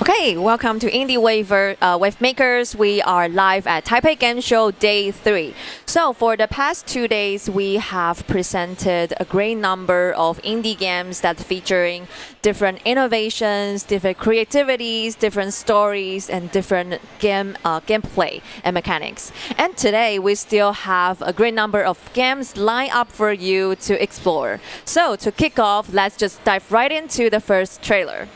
Okay, welcome to Wavemakers. We are live at Taipei Game Show Day 3. So for the past 2 days, we have presented a great number of indie games that featuring different innovations, different creativities, different stories, and different gameplay and mechanics. And today, we still have a great number of games lined up for you to explore. So to kick off, let's just dive right into the first trailer.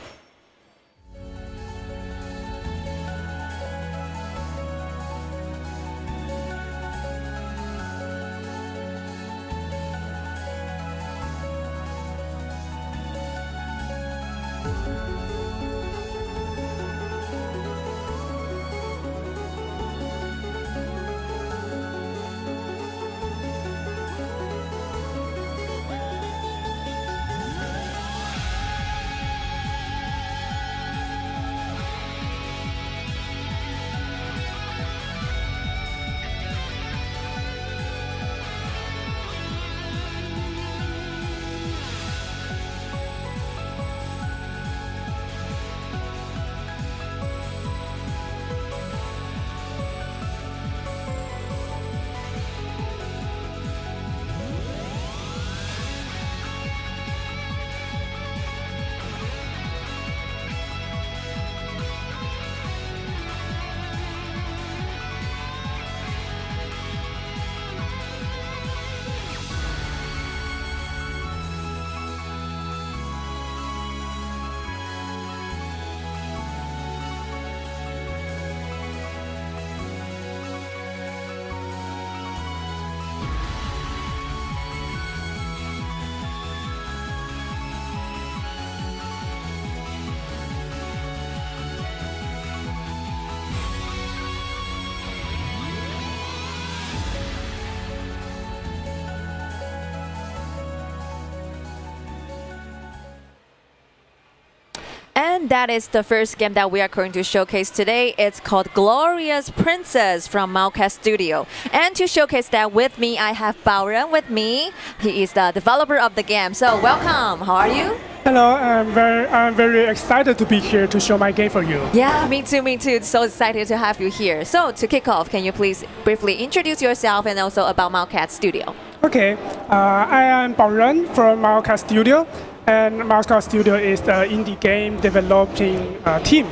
And that is the first game that we are going to showcase today. It's called Glorious Princess from Wavemakers Studio. And to showcase that with me, I have Baoren with me. He is the developer of the game. So welcome. How are you? Hello, I'm very excited to be here to show my game for you. Yeah, me too, me too. So excited to have you here. So to kick off, can you please briefly introduce yourself and also about Wavemakers Studio? Okay, I am Baoren from Wavemakers Studio. And Wavemakers Studio is the indie game developing team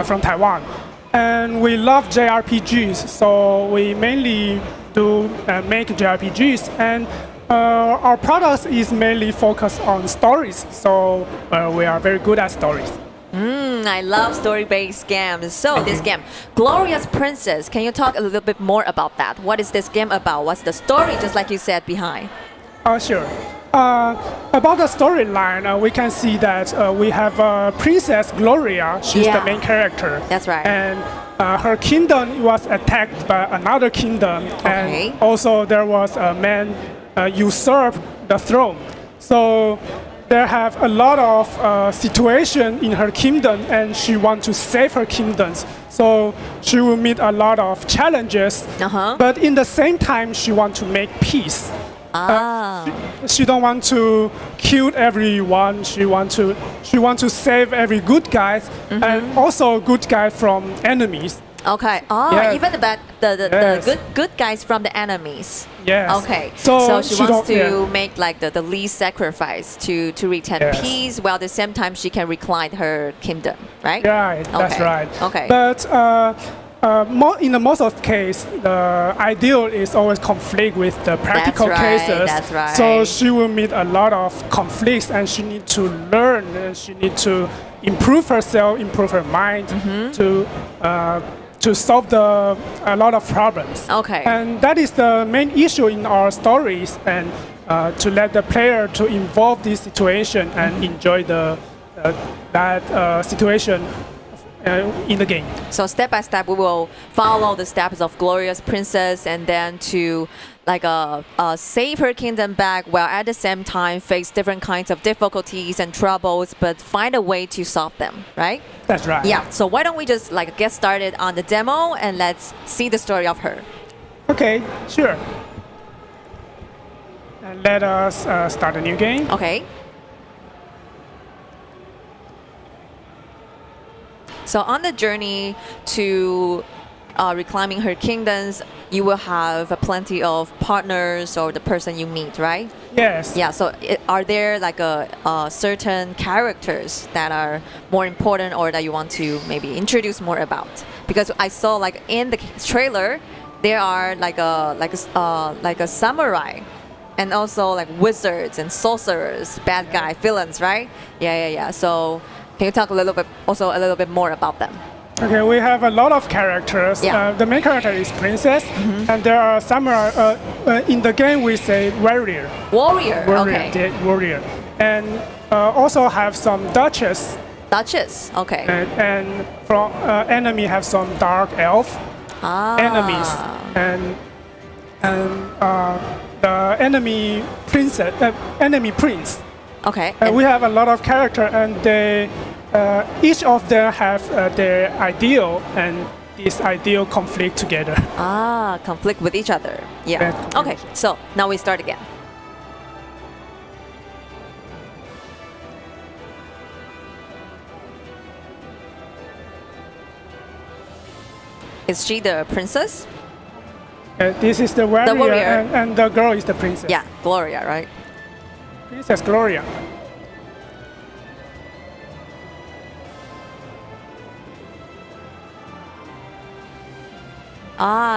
from Taiwan. And we love JRPGs, so we mainly do make JRPGs. And our product is mainly focused on stories, so we are very good at stories. I love story-based games. So this game, Glorious Princess, can you talk a little bit more about that? What is this game about? What's the story, just like you said, behind? Sure. About the storyline, we can see that we have Princess Gloria. She's the main character. That's right. And her kingdom was attacked by another kingdom. Okay. And also there was a man usurped the throne. So there have a lot of situation in her kingdom, and she wants to save her kingdoms. So she will meet a lot of challenges. But in the same time, she wants to make peace. She don't want to kill everyone. She want to save every good guys and also good guys from enemies. Okay. Even the good guys from the enemies. Yes. Okay. So she wants to make like the least sacrifice to retain peace, while at the same time she can recline her kingdom, right? Right. That's right. Okay. But in the most of case, the ideal is always conflict with the practical cases. That's right. So she will meet a lot of conflicts, and she need to learn. And she need to improve herself, improve her mind to solve a lot of problems. Okay. And that is the main issue in our stories, and to let the player to involve this situation and enjoy that situation in the game. So step by step, we will follow the steps of Glorious Princess, and then to like save her kingdom back, while at the same time face different kinds of difficulties and troubles, but find a way to solve them, right? That's right. Yeah. So why don't we just like get started on the demo, and let's see the story of her. Okay, sure. And let us start a new game. Okay. So on the journey to reclaiming her kingdoms, you will have plenty of partners or the person you meet, right? Yes. Yeah. So are there like a certain characters that are more important or that you want to maybe introduce more about? Because I saw like in the trailer, there are like a samurai, and also like wizards and sorcerers, bad guy villains, right? Yeah. So can you talk a little bit more about them? Okay, we have a lot of characters. Yeah. The main character is princess, and there are samurai. In the game, we say warrior. Warrior. Warrior. Okay. Warrior. And also have some duchess. Duchess. Okay. And from enemy have some dark elf enemies. And the enemy princess, enemy prince. Okay. And we have a lot of character, and they each of them have their ideal, and this ideal conflict together. Conflict with each other. Yeah. Yeah. Okay. So now we start again. Is she the princess? This is the warrior, warrior. and the girl is the princess. Yeah, Gloria, right? Princess Gloria.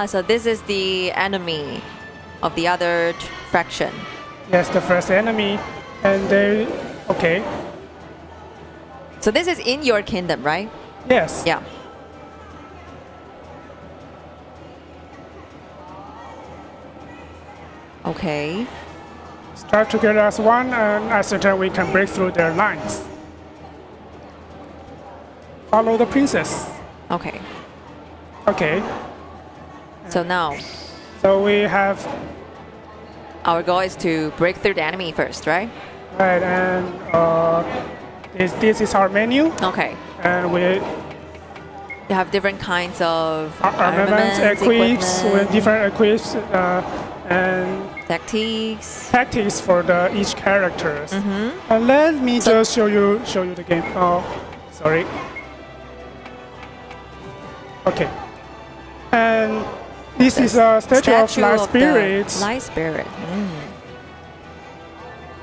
So this is the enemy of the other faction. Yes, the first enemy, and they. Okay. So this is in your kingdom, right? Yes. Yeah. Okay. Strive together as one, and as certain we can break through their lines. Follow the princess. Okay. Okay. So now So we have our goal is to break through the enemy first, right? right, and this is our menu, Okay. and we You have different kinds of armaments, equips with different equips, and tactics. tactics for each characters. Mm-hmm. And let me just show you the game. Oh, sorry. Okay. And this is a statue of light spirits. Light spirit.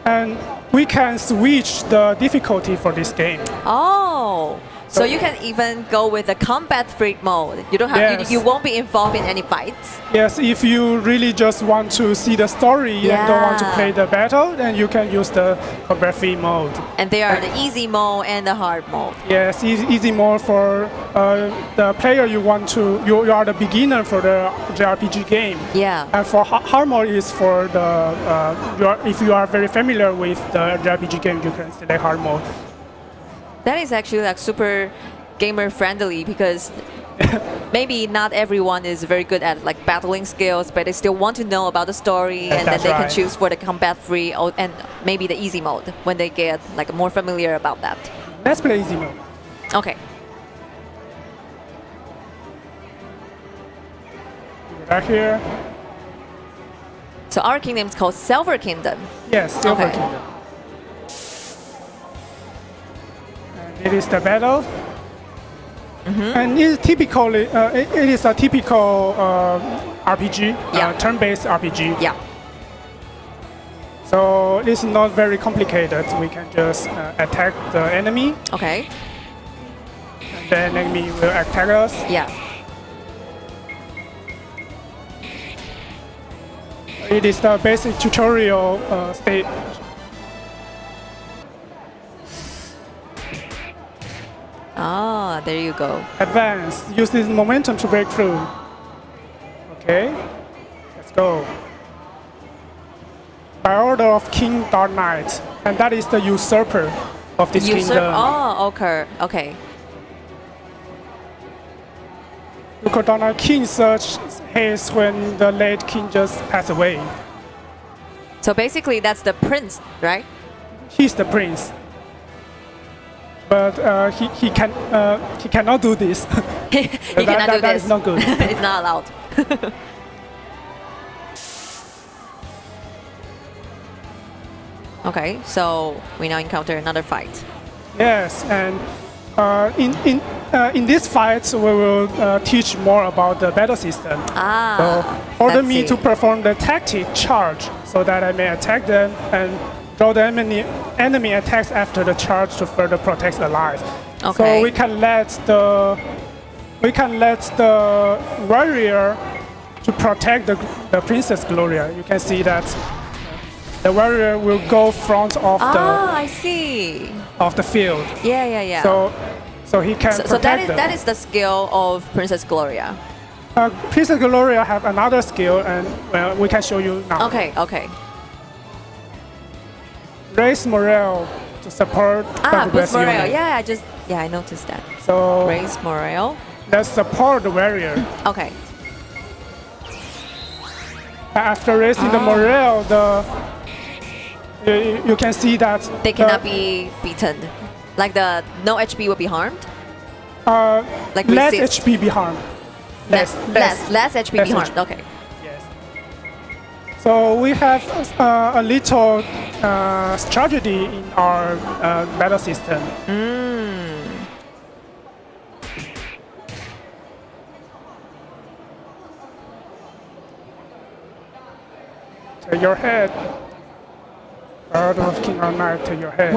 And we can switch the difficulty for this game. Oh, so So- you can even go with the combat freak mode. You don't have Yes. you won't be involved in any fights. Yes, if you really just want to see the story and don't want to Yeah. play the battle, then you can use the combat free mode. And they are the easy mode and the hard mode. Yes, easy mode for the player you are the beginner for the JRPG game. Yeah. And for hard mode is for the if you are very familiar with the JRPG game, you can select hard mode. That is actually like super gamer friendly because maybe not everyone is very good at like battling skills, but they still want to know about the story, and then That's they can right. choose for the combat free and maybe the easy mode when they get like more familiar about that. Let's play easy mode. Okay. Right here. So our kingdom is called Silver Kingdom. Yes, Silver Okay. Kingdom. And it is the battle. And it is typically it is a typical RPG, Yeah. turn-based RPG. Yeah. So it's not very complicated. We can just attack the enemy, Okay. and the enemy will attack us. Yeah. It is the basic tutorial state. Ah, there you go. Advance. Use this momentum to break through. Okay, let's go. By order of King Dark Knight, and that is the usurper of this kingdom. Oh, okay. Okay. Because Dark Knight King such haste when the late king just passed away. So basically, that's the prince, right? He's the prince. But he cannot do this. He cannot do that this. is not good. It's not allowed. Okay, so we now encounter another fight. Yes, and in this fight, we will teach more about the battle system. So order me to perform the tactic charge so that I may attack them and draw the enemy attacks after the charge to further protect the life. So we can let the warrior to protect the Princess Gloria. You can see that the warrior will go front of I see. of the field. Yeah. So he can protect them. That is the skill of Princess Gloria. Princess Gloria have another skill, and we can show you now. Okay. Raise morale to support the boost morale. unit. Yeah, I noticed that. So Raise morale. let's support the warrior. Okay. After raising the morale, you can see that They cannot be beaten. Like the no HP will be harmed. Like less resist. HP be harmed. Less HP be less harmed. HP. Okay. Yes. So we have a little strategy in our battle system. Take your head. Bird of King or Knight, take your head.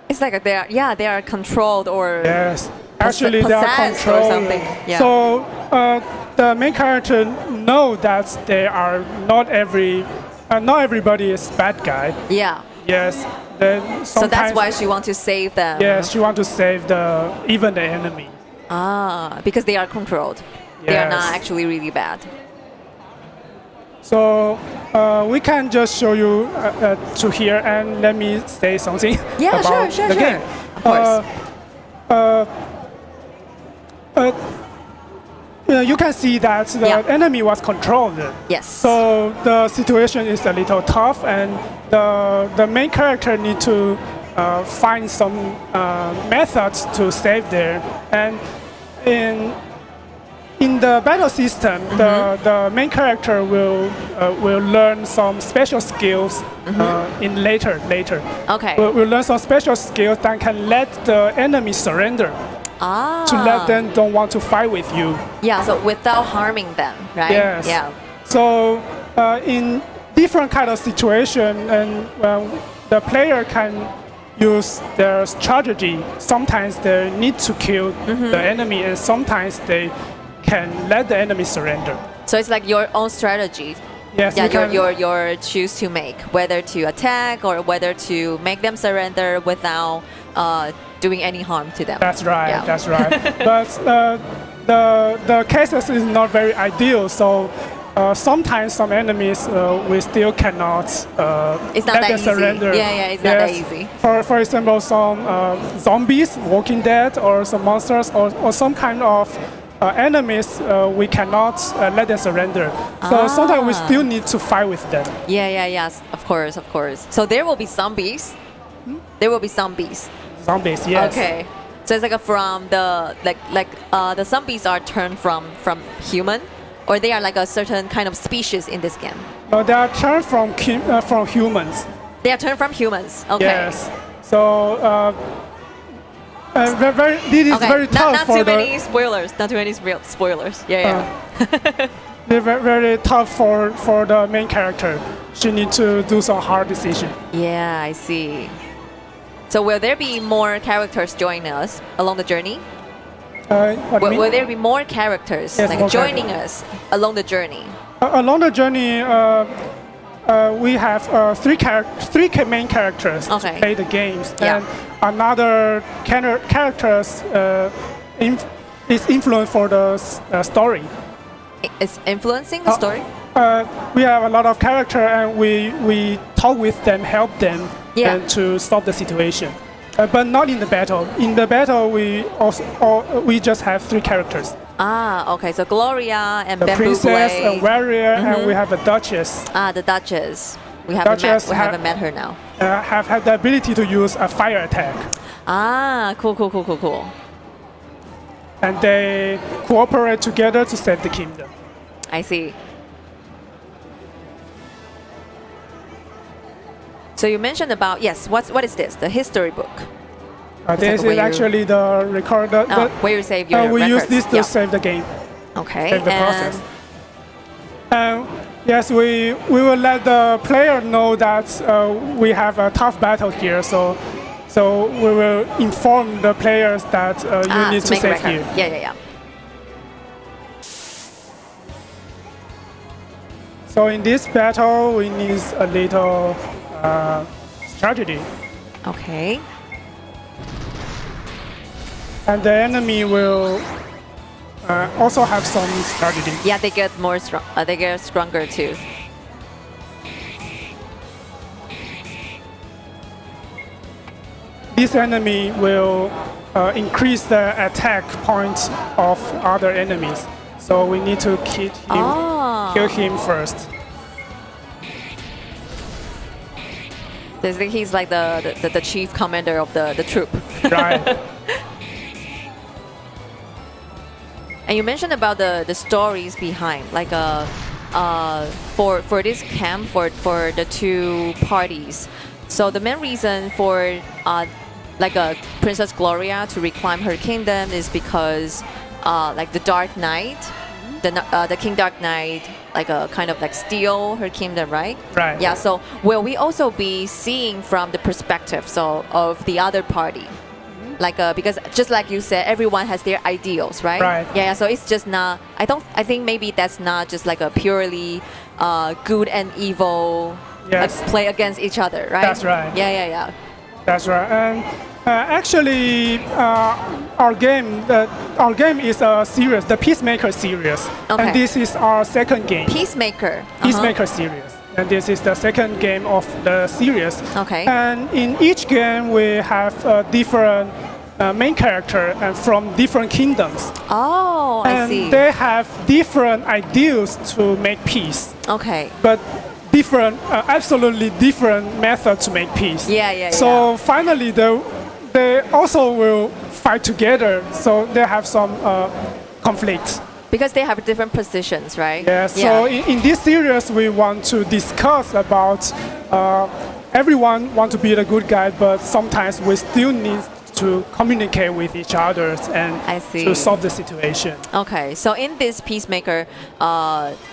It's like they are controlled or Yes. Actually, they are possessed or controlled. something. Yeah. So the main character know that they are not everybody is bad guy. Yeah. Yes. Then So that's sometimes why she wants to save them. yes, she want to save even the enemy. Because they are controlled. They are not Yes. actually really bad. So we can just show you to here and let me say something Yeah, about sure. the game. Of course. You can see that the enemy was controlled. Yes. So the situation is a little tough, and the main character need to find some methods to save there. And in the battle system, the main character will learn some special skills in later. Okay. We'll learn some special skills that can let the enemy surrender. To let them don't want to fight with you. Yeah, so without harming them, right? Yes. Yeah. So in different kind of situation, and the player can use their strategy. Sometimes they need to kill the enemy, and sometimes they can let the enemy surrender. So it's like your own strategy. Yes. Yeah, your choose to make whether to attack or whether to make them surrender without doing any harm to them. That's right. Yeah. That's right. But the cases is not very ideal. So sometimes some enemies we still cannot It's not let that them easy. surrender. Yeah, it's not that easy. For example, some zombies, Walking Dead, or some monsters, or some kind of enemies, we cannot let them surrender. So sometimes we still need to fight with them. Yes, of course. So there will be zombies. There will be zombies. Zombies, yes. Okay. So it's like from the the zombies are turned from human, or they are like a certain kind of species in this game. No, they are turned from humans. They are turned from humans. Okay. Yes. So this is very tough not for too the. many spoilers. Not too many spoilers. Yeah. They're very tough for the main character. She needs to do some hard decision. Yeah, I see. So will there be more characters joining us along the journey? What do you mean? Will there be more characters Yes, like more joining us along the journey? Along the journey, we have three main characters to Okay. play the games, Yeah. and another characters is influenced for the story. It's influencing the story? We have a lot of character, and we talk with them, help them, Yeah. and to stop the situation. But not in the battle. In the battle, we just have three characters: Okay. So Gloria and the Bamboo princess, Blade. a warrior, and we have a duchess. The Duchess. We Duchess haven't met her now. Have had the ability to use a fire attack, Cool. and they cooperate together to save the kingdom. I see. So you mentioned about, yes, what is this? The history book. This where is you- actually the recorder. Where you save your we use records. this to Yeah. save the game, Okay. save the and process. Yes, we will let the player know that we have a tough battle here. So we will inform the players that you need to make a save record. here. Yeah. So in this battle, we need a little strategy. Okay. And the enemy will also have some strategy. Yeah, they get more strong. They get stronger too. This enemy will increase the attack points of other enemies. So we need to kill him first. He's like the chief commander of the troop. Right. And you mentioned about the stories behind, like for this camp for the two parties. So the main reason for like Princess Gloria to reclaim her kingdom is because like the Dark Knight, the King Dark Knight, like kind of like steal her kingdom, right? Right. Yeah. So will we also be seeing from the perspective of the other party? Like because just like you said, everyone has their ideals, right? Right. Yeah. So it's just not. I think maybe that's not just like a purely good and evil Yes. play against each other, right? That's right. Yeah. That's right. And actually, our game is a series, the Peacemaker series, Okay. and this is our second game. Peacemaker. Peacemaker series, and this is the second game of the series. Okay. And in each game, we have a different main character and from different kingdoms, Oh, I and see. they have different ideals to make peace, Okay. but absolutely different method to make peace. Yeah. So finally, they also will fight together. So they have some conflict. Because they have different positions, right? Yeah. So in this series, we want to discuss about everyone want to be the good guy, but sometimes we still need to communicate with each other and I see. to solve the situation. Okay, so in this Peacemaker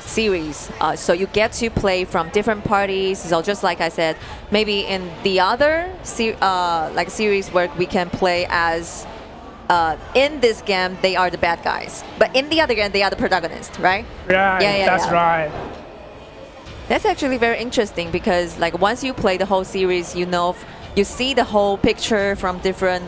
series, so you get to play from different parties. So just like I said, maybe in the other like series where we can play as in this game they are the bad guys, but in the other game they are the protagonist, right? Right. That's right. That's actually very interesting because like once you play the whole series, you see the whole picture from different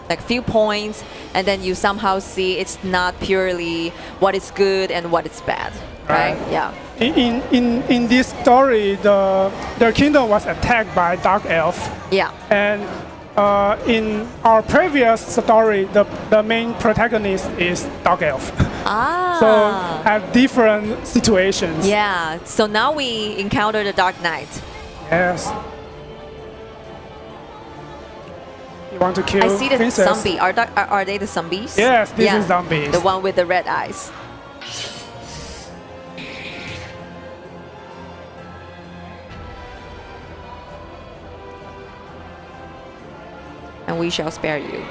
like viewpoints, and then you somehow see it's not purely what is good and what is bad, right? Yeah. In this story, their kingdom was attacked by dark elf. Yeah. And in our previous story, the main protagonist is dark elf. Ah. So have different situations. Yeah. So now we encounter the Dark Knight. Yes. You want to kill I see the princess? zombie. Are they the zombies? Yes, this is zombies. The one with the red eyes. And we shall spare you.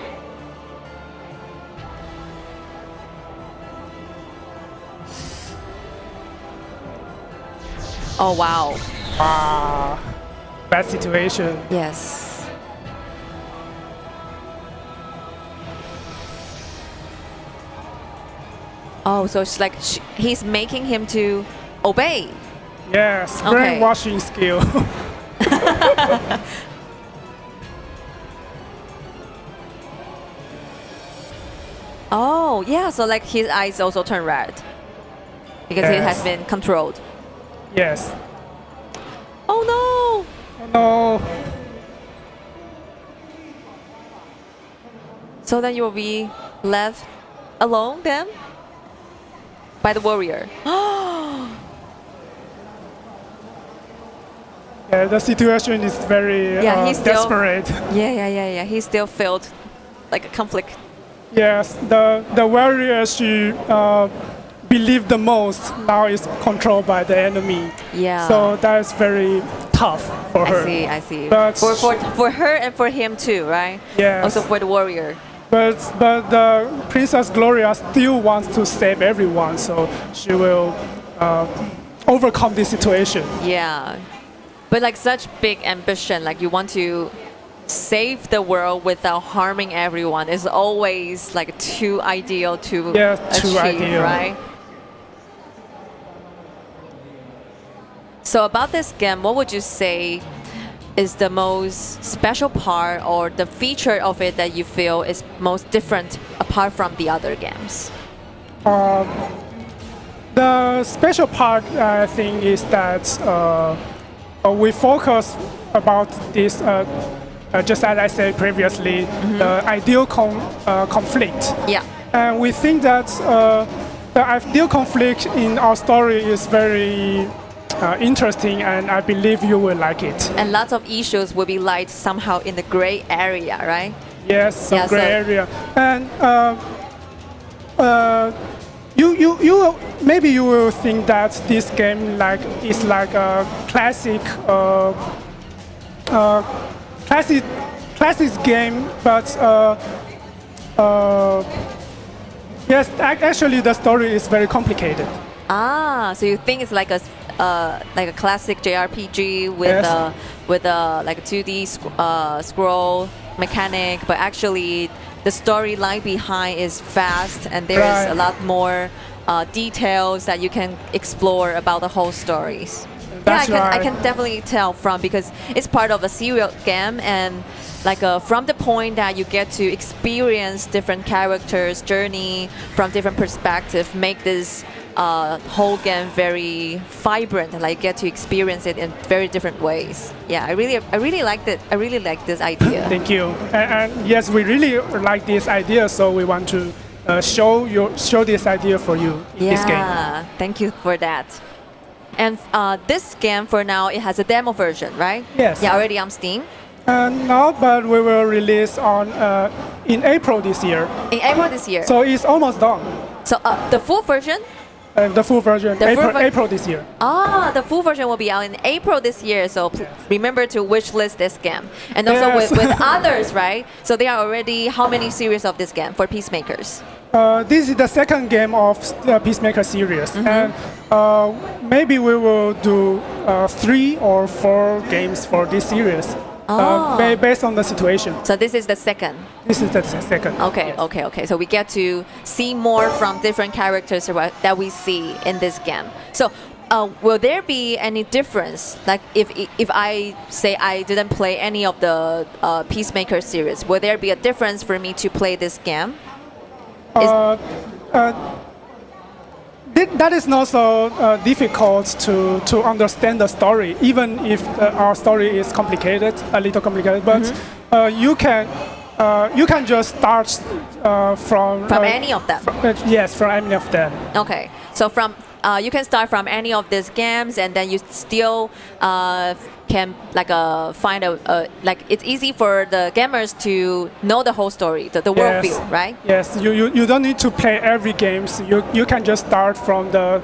Oh wow. Bad situation. Yes. Oh, so it's like he's making him to obey. Yes, Okay. brainwashing skill. Oh, yeah, so like his eyes also turn red. Because he has Yes. been controlled. Yes. Oh no! Oh, no. So then you will be left alone then? By the warrior. Yeah, the situation is very Yeah, he's still- desperate. Yeah. He still felt like a conflict. Yes, the warrior she believed the most now is controlled by the enemy. Yeah. So that is very tough for her. I see. But For her and for him too, right? Yes. Also for the warrior. But the Princess Gloria still wants to save everyone, so she will overcome this situation. Yeah. But like such big ambition, like you want to save the world without harming everyone is always like too ideal to Too achieve, ideal. right? So about this game, what would you say is the most special part or the feature of it that you feel is most different apart from the other games? The special part, I think, is that we focus about this, just as I said previously, the ideal conflict. Yeah. And we think that the ideal conflict in our story is very interesting, and I believe you will like it. And lots of issues will be light somehow in the gray area, right? Yes, some Yeah, gray so- area. And you maybe you will think that this game is like a classic classic game, but yes, actually the story is very complicated. Ah, so you think it's like a classic JRPG with Yes. a like a 2D scroll mechanic, but actually the storyline behind is fast and there's Right. a lot more details that you can explore about the whole stories. That's yeah, I right. can definitely tell from because it's part of a serial game and like from the point that you get to experience different characters' journey from different perspectives, make this whole game very vibrant. Like get to experience it in very different ways. Yeah, I really liked it. I really like this idea. Thank you. And yes, we really like this idea, so we want to show this idea for you in this game. Yeah, thank you for that. And this game for now it has a demo version, right? Yes. Yeah, already on Steam. No, but we will release on in April this year. In April this year. So it's almost done. So the full version. The full version, The full April this year. Ah, the full version will be out in April this year. So remember to wishlist this game. And also Yes. with others, right? So there are already how many series of this game for Peacemakers? This is the second game of the Peacemaker series, Mm-hmm. and maybe we will do 3 or 4 games for this series, based on the situation. So this is the second. This is the second. Okay, okay. So we get to see more from different characters that we see in this game. So will there be any difference? Like if I say I didn't play any of the Peacemaker series, will there be a difference for me to play this game? That is not so difficult to understand the story, even if our story is complicated, a little complicated. But you can just start from any of them. Yes, from any of them. Okay, so from you can start from any of these games, and then you still can like find like it's easy for the gamers to know the whole story, the world Yes. view, right? Yes, you don't need to play every games. You can just start from the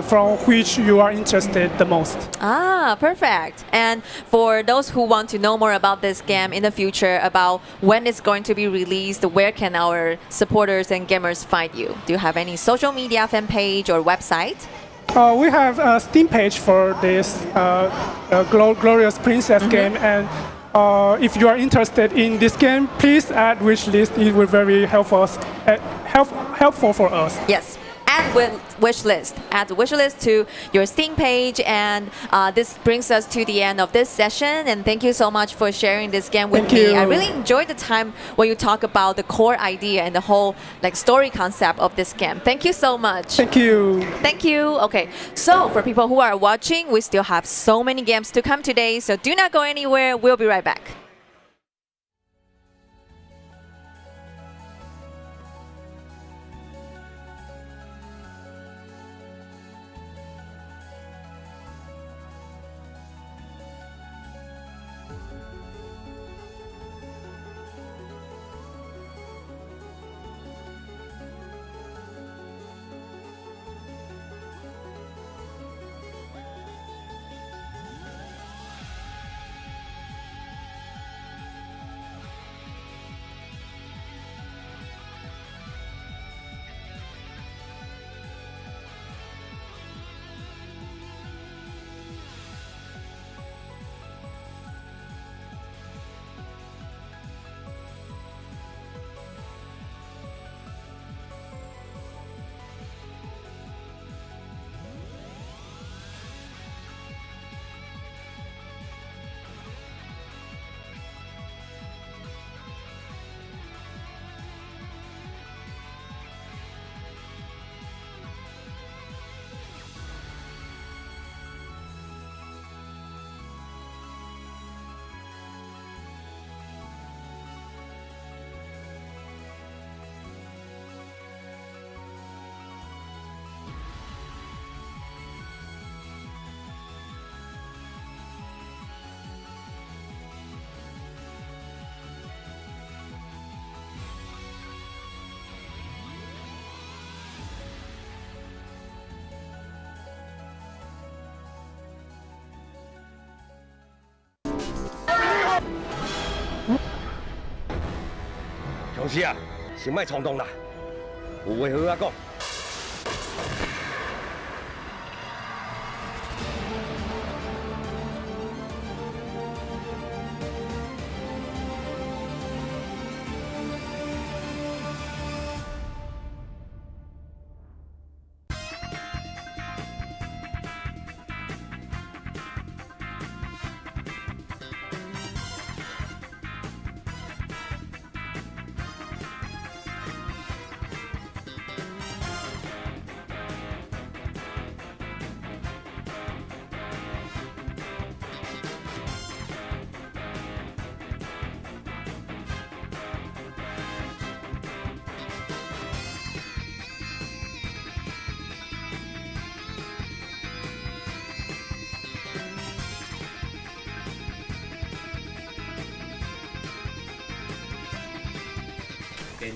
from which you are interested the most. Ah, perfect. And for those who want to know more about this game in the future, about when it's going to be released, where can our supporters and gamers find you? Do you have any social media fan page or website? We have a Steam page for this Glorious Princess game, and if you are interested in this game, please add wishlist. It will very helpful for us. Yes. Add wishlist. Add the wishlist to your Steam page, and this brings us to the end of this session. And thank you so much for sharing this game with Thank me. you. I really enjoyed the time when you talk about the core idea and the whole like story concept of this game. Thank you so much. Thank you. Thank you. Okay, so for people who are watching, we still have so many games to come today. So do not go anywhere. We'll be right back. 同事啊，先莫冲动啦，有话好啊讲。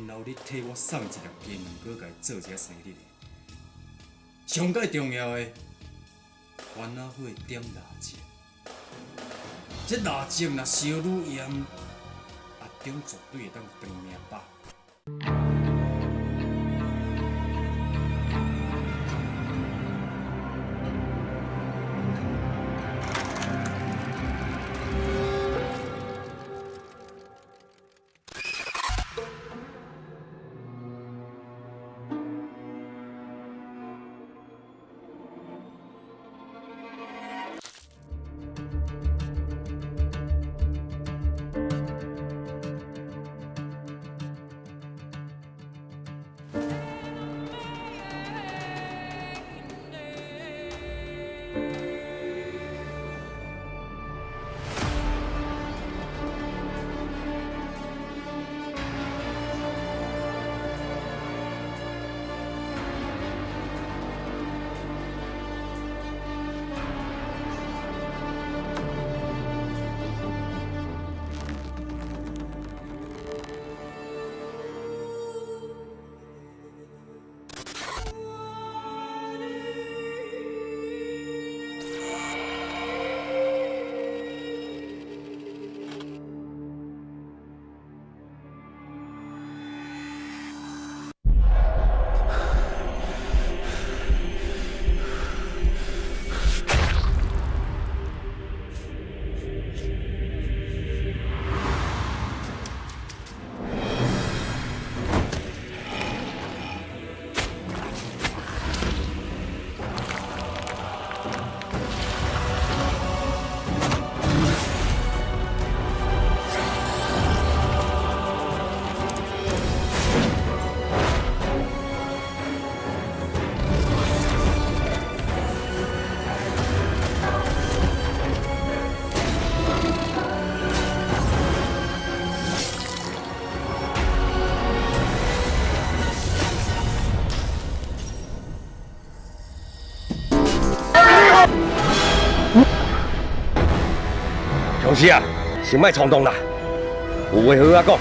然后你替我送一粒金，搁家做一下生日的。上界重要的，烦恼火点蜡烛。这蜡烛若烧愈严，阿中绝对会当长命百。同事啊，先莫冲动啦，有话好啊讲。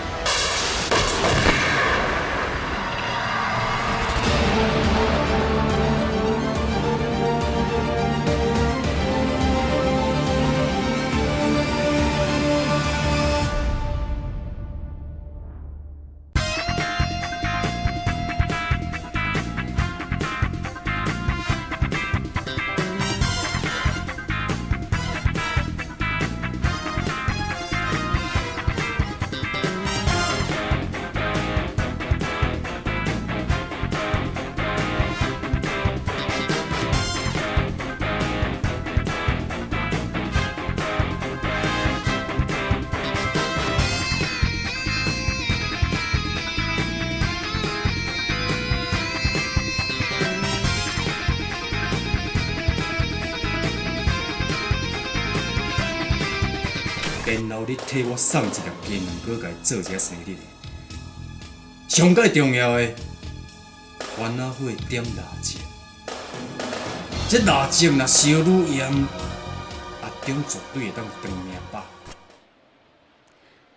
然后你替我送一粒金，搁家做一下生日的。上界重要的，烦恼火点蜡烛。这蜡烛若烧愈严，阿中绝对会当长命百。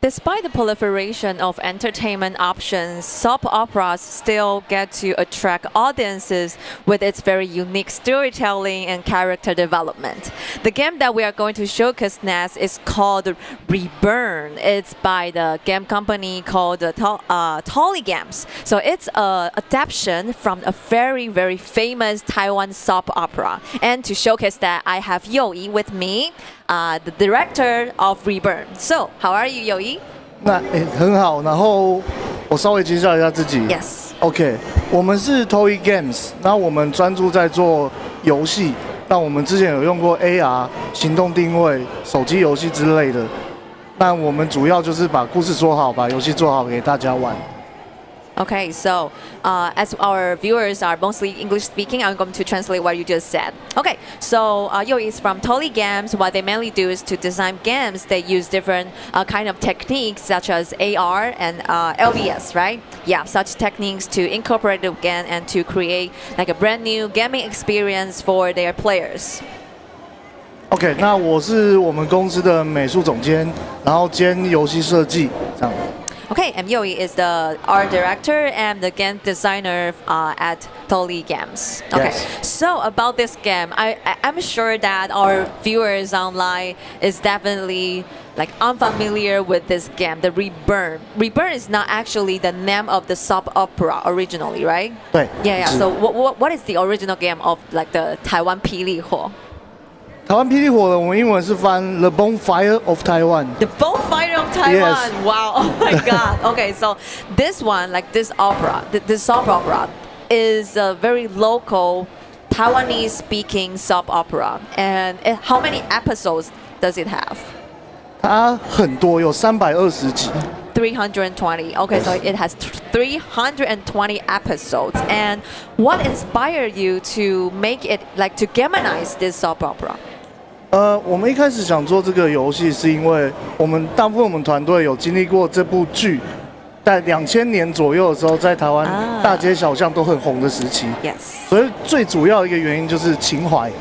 Despite the proliferation of entertainment options, soap operas still get to attract audiences with its very unique storytelling and character development. The game that we are going to showcase next is called Reborn. It's by the game company called Taipei Games. So it's an adaptation from a very, very famous Taiwan soap opera. And to showcase that, I have Youyi with me, the director of Reborn. So, how are you, Youyi? 那很好，然后我稍微介绍一下自己。 Yes. OK， 我们是 Taipei Games， 那我们专注在做游戏。那我们之前有用过 AR、行动定位、手机游戏之类的。那我们主要就是把故事说好，把游戏做好给大家玩。 Okay, so as our viewers are mostly English speaking, I'm going to translate what you just said. Okay, so Yo is from Taipei Games. What they mainly do is to design games. They use different kind of techniques such as AR and LBS, right? Yeah, such techniques to incorporate the game and to create like a brand new gaming experience for their players. OK， 那我是我们公司的美术总监，然后兼游戏设计这样。 Okay, and Youyi is the art director and the game designer at Taipei Games. Okay, Yes. so about this game, I'm sure that our viewers online is definitely like unfamiliar with this game, the Reborn. Reborn is not actually the name of the soap opera originally, right? 对。 Yeah, yeah. 是 So what is the original game of like the Taiwan 霹雳火? 台湾霹雳火的，我们英文是翻 The Bonfire of Taiwan。 The Bonfire of Taiwan. Yes. Wow. Oh my God. Okay, so this one, like this opera, this soap opera, is a very local Taiwanese-speaking soap opera. And how many episodes does it have? 它很多，有320集。 320. Okay, so it has 320 episodes. And what inspired you to make it, like, to gamanize this soap opera? 我们一开始想做这个游戏，是因为我们大部分我们团队有经历过这部剧，在2000年左右的时候，在台湾大街小巷都很红的时期。 Yes. 所以最主要一个原因就是情怀，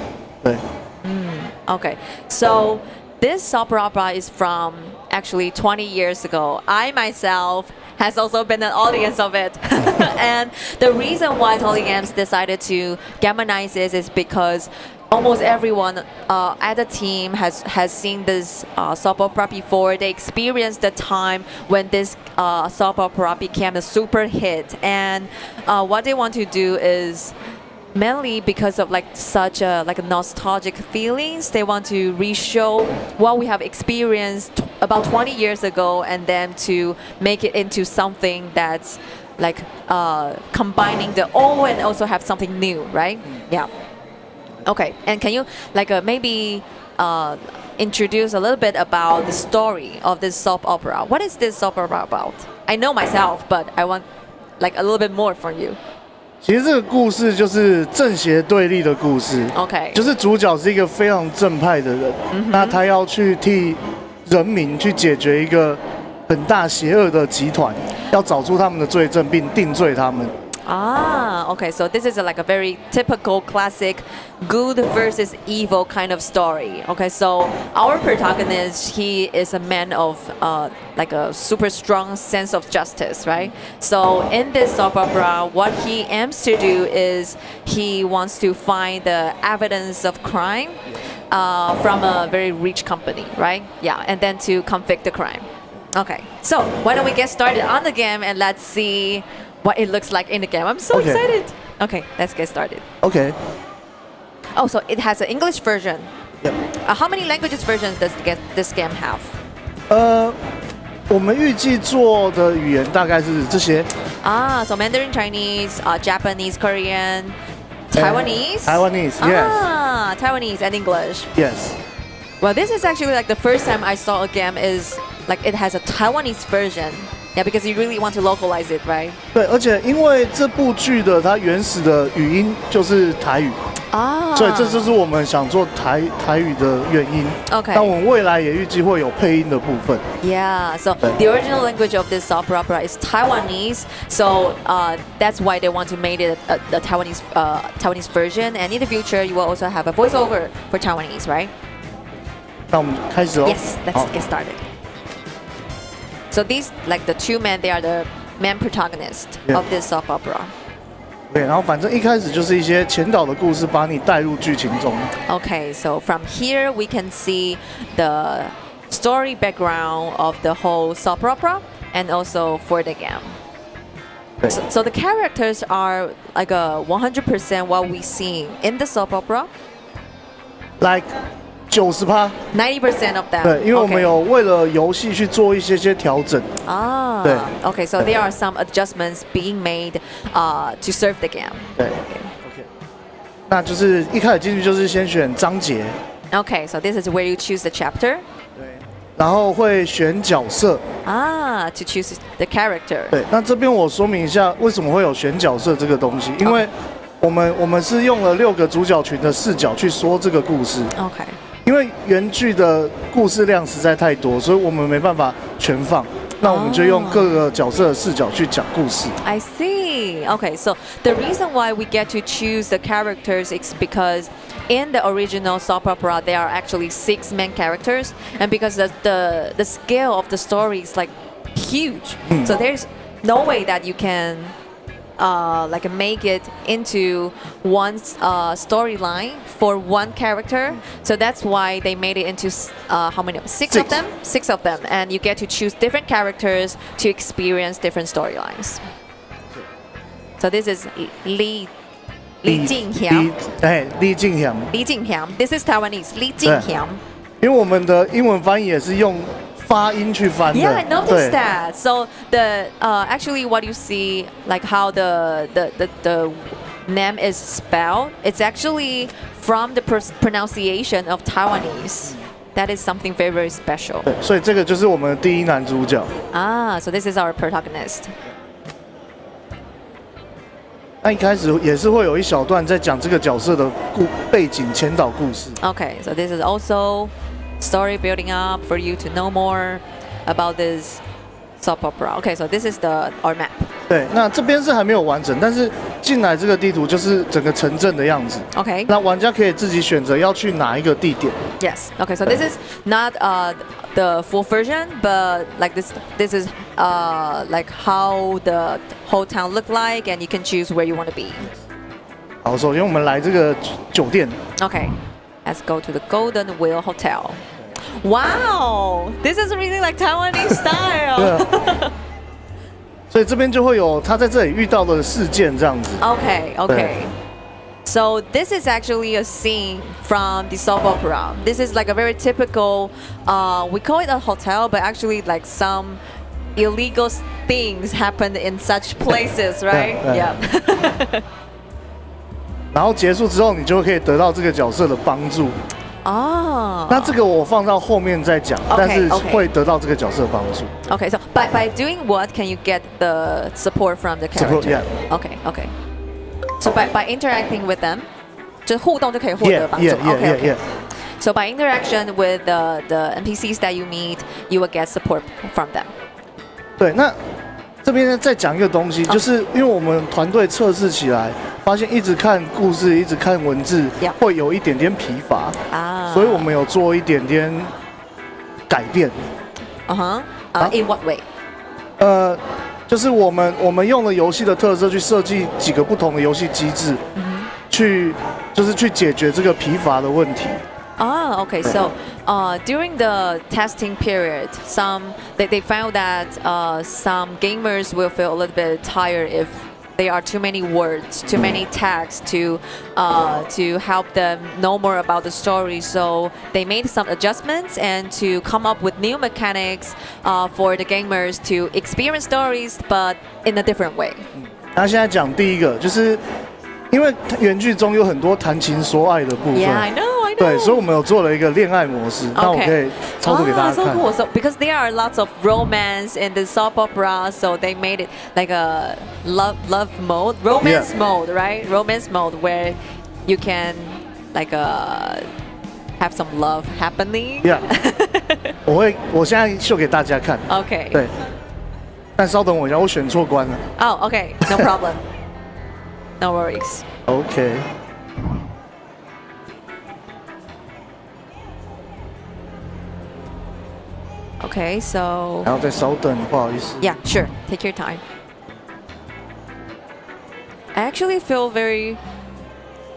对。 Okay, so this soap opera is from actually 20 years ago. I myself has also been an audience of it. And the reason why Taipei Games decided to gamanize this is because almost everyone at the team has seen this soap opera before. They experienced the time when this soap opera became a super hit. And what they want to do is mainly because of like such a nostalgic feelings, they want to re-show what we have experienced about 20 years ago, and then to make it into something that's like combining the old and also have something new, right? Yeah. Okay, and can you like maybe introduce a little bit about the story of this soap opera? What is this soap opera about? I know myself, but I want like a little bit more from you. 其实这个故事就是正邪对立的故事。 Okay. 就是主角是一个非常正派的人，那他要去替人民去解决一个很大邪恶的集团，要找出他们的罪证并定罪他们。 Ah, okay. So this is like a very typical classic good versus evil kind of story. Okay, so our protagonist, he is a man of like a super strong sense of justice, right? So in this soap opera, what he aims to do is he wants to find the evidence of crime from a very rich company, right? Yeah, and then to convict the crime. Okay, so why don't we get started on the game and let's see what it looks like in the game. I'm so Okay. excited. Okay, let's get started. OK， Oh, so it has an English version. Yep. How many languages versions does this game have? 我们预计做的语言大概是这些。 Ah, so Mandarin Chinese, Japanese, Korean, Taiwanese? Taiwanese, yes. Ah, Taiwanese and English. Yes. Well, this is actually like the first time I saw a game is like it has a Taiwanese version. Yeah, because you really want to localize it, right? 对，而且因为这部剧的它原始的语音就是台语， Ah. 所以这就是我们想做台语的原因。 Okay. 那我们未来也预计会有配音的部分。 Yeah, so the original language of this soap opera is Taiwanese, so that's why they want to make it a Taiwanese version. And in the future, you will also have a voiceover for Taiwanese, right? 那我们开始喽。 Yes, let's 好 get started. So these like the two men, they are the main protagonists Yeah. of this soap opera. 对，然后反正一开始就是一些前导的故事，把你带入剧情中。 Okay, so from here we can see the story background of the whole soap opera and also for the game. 对， So the characters are like a 100% what we see in the soap opera. like 90%。 90% of them. 对，因为我们 Okay. 有为了游戏去做一些调整。 Ah, 对。 okay, so there are some adjustments being made to serve the game. 对 Okay. ，OK。那就是一开始进去就是先选章节， Okay, so this is where you choose the chapter. 对，然后会选角色。 To choose the character. 对，那这边我说明一下为什么会有选角色这个东西，因为我们是用了6个主角群的视角去说这个故事。 Okay. 因为原剧的故事量实在太多，所以我们没办法全放。那我们就用各个角色的视角去讲故事。 I see. Okay, so the reason why we get to choose the characters is because in the original soap opera there are actually 6 main characters, and because the scale of the story is like huge, so there's no way that you can like make it into one storyline for one character. So that's why they made it into how many? 6 of them. 6 of them, and you get to choose different characters to experience different storylines. So this is Li Jinghyam. 李敬祥， Li Jinghyam. This is Taiwanese. Li Jinghyam. 因为我们的英文翻译也是用发音去翻的。 Yeah, I noticed 对 that. So the actually what you see, like how the name is spelled, it's actually from the pronunciation of Taiwanese. That is something very, very special. 对，所以这个就是我们的第一男主角。 So this is our protagonist. 那一开始也是会有一小段在讲这个角色的背景前导故事。 Okay, so this is also story building up for you to know more about this soap opera. Okay, so this is our map. 对，那这边是还没有完整，但是进来这个地图就是整个城镇的样子。 Okay. 那玩家可以自己选择要去哪一个地点。 Yes. Okay, so this is not the full version, but like this is like how the whole town look like, and you can choose where you want to be. 好，首先我们来这个酒店。 Okay, let's go to the Golden Wheel Hotel. Wow, this is really like Taiwanese 对 style. 啊。所以这边就会有他在这里遇到的事件这样子。 Okay, okay. So this is actually a scene from the soap opera. This is like a very typical, we call it a hotel, but actually like some illegal things happened in such places, right? Yeah. Yeah. 然后结束之后，你就可以得到这个角色的帮助。 Oh. 那这个我放到后面再讲， OK， 但是 OK 会得到这个角色的帮助。 Okay, so by doing what can you get the support from the character? Support, yeah. Okay, okay. So by interacting with them, 就互动就可以获得帮助。 Yeah, yeah, Okay, yeah, okay. yeah. So by interaction with the NPCs that you meet, you will get support from them. 对，那这边呢再讲一个东西，就是因为我们团队测试起来，发现一直看故事、一直看文字 Yeah. 会有一点点疲乏， Ah. 所以我们有做一点点改变。 Uh-huh. Huh? In what way? 就是我们用了游戏的特色去设计几个不同的游戏机制，去解决这个疲乏的问题。 Ah, okay. So during the testing period, they found that some gamers will feel a little bit tired if there are too many words, too many tags to help them know more about the story. So they made some adjustments and to come up with new mechanics for the gamers to experience stories, but in a different way. 那现在讲第一个，就是因为原剧中有很多谈情说爱的部分。 Yeah, I know. 对，所以我们有做了一个恋爱模式，那我可以操作给大家 so 看。 cool. So because there are lots of romance in the soap opera, so they made it like a love mode, romance Yeah. mode, right? Romance mode where you can like have some love happening. Yeah. 我现在秀给大家看。 Okay. 对，但稍等我一下，我选错关了。 Oh, okay. No problem. No worries. OK。Okay, so 还要再稍等，不好意思。 yeah, sure. Take your time. I actually feel very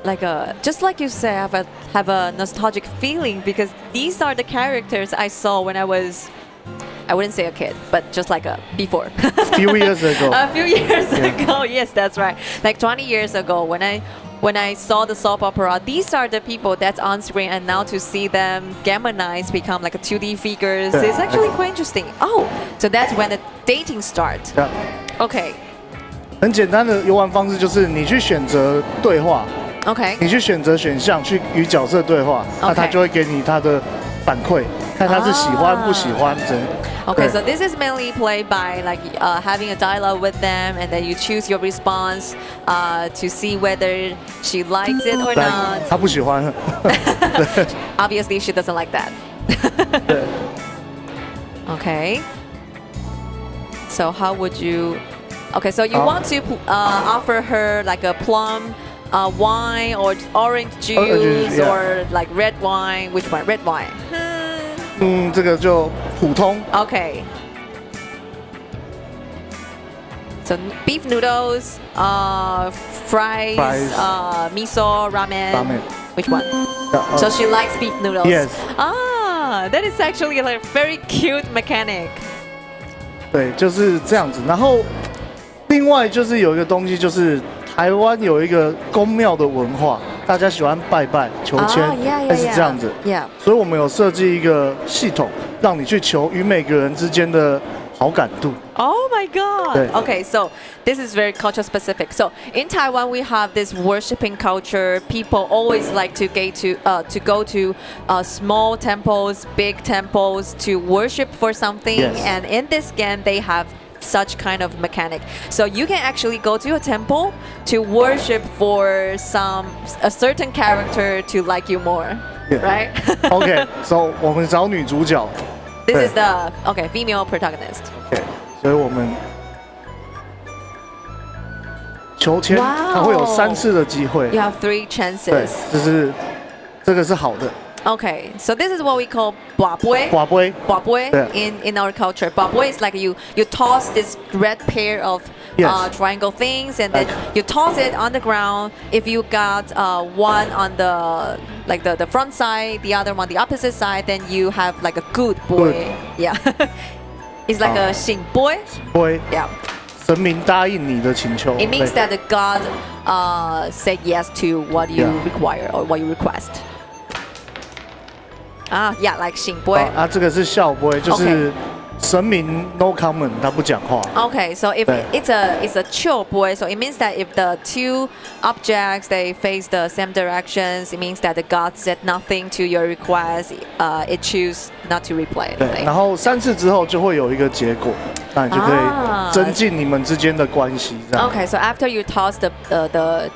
like just like you say, have a nostalgic feeling because these are the characters I saw when I wouldn't say a kid, but just like before. A few years ago. A few years ago, yes, that's right. Like 20 years ago, when I saw the soap opera, these are the people that's on screen, and now to see them gamonized become like a 2D figures Yeah. is actually quite interesting. Oh, so that's when the dating starts. Yeah. Okay, 很简单的游玩方式就是你去选择对话， okay, 你去选择选项去与角色对话，那他 OK 就会给你他的反馈，看他是喜欢不喜欢这样。 okay. 对 So this is mainly played by like having a dialogue with them, and then you choose your response to see whether she likes it or 但 not. 他不喜欢。 Obviously, she doesn't like that. 对， Okay. So how would you? Okay, so you Uh, want to offer her like a plum wine or orange juice juice, yeah. or like red wine? Which one? Red wine. 这个就普通。 Okay. So beef noodles, fries, Fries. miso, ramen. Ramen. Which one?呃 So she likes beef noodles. Yes. Ah, that is actually like a very cute mechanic. 对，就是这样子。然后另外就是有一个东西，就是台湾有一个宫庙的文化，大家喜欢拜拜求签， yeah, 类似这样子。 Yeah. 所以我们有设计一个系统，让你去求与每个人之间的好感度。 Oh my God. Yeah. Okay, so this is very culture specific. So in Taiwan, we have this worshiping culture. People always like to go to small temples, big temples to worship for something. Yes. And in this game, they have such kind of mechanic. So you can actually go to a temple to worship for a certain character to like you more, Yeah. right? OK，so 我们找女主角。 This is Yeah. the female protagonist. OK，所以我们求签， Wow 它会有3次的机会。 You have 3对 chances.，这个是好的。 Okay, so this is what we call 拔杯.寡杯，拔杯 Yeah. in our culture. 拔杯 is like you toss this red pair of Yes. triangle things, and then Like- you toss it on the ground. If you got one on the front side, the other one the opposite side, then you have like a good boy. Good. Yeah, it's like a 醒杯. 杯， Yeah, 神明答应你的请求。 it means 对 that the god said yes to what you Yeah. require or what you request. Yeah, like 醒杯. 啊，这个是笑杯，就是神明 no comment，他不讲话。 Okay, so if Yeah. it's a chill boy, so it means that if the two objects they face the same directions, it means that the god said nothing to your request. It choose not to reply 对， anything. 然后3次之后就会有一个结果，那你就可啊以增进你们之间的关系。这样。 Okay, so after you toss the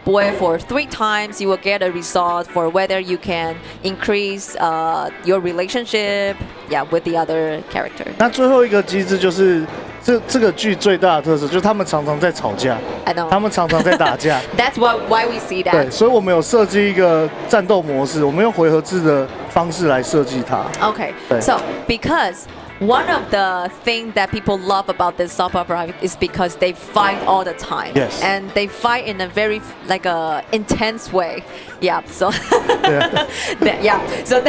boy for 3 times, you will get a result for whether you can increase your relationship, yeah, with the other character. 那最后一个机制就是这个剧最大的特色，就是他们常常在吵架， I know. 他们常常在打架。 That's why we see 对， that. 所以我们有设计一个战斗模式，我们用回合制的方式来设计它。 Okay, Right. so because one of the things that people love about this soap opera is because they fight all the time. Yes. And they fight in a very like a intense way. Yeah. So Yeah. yeah. So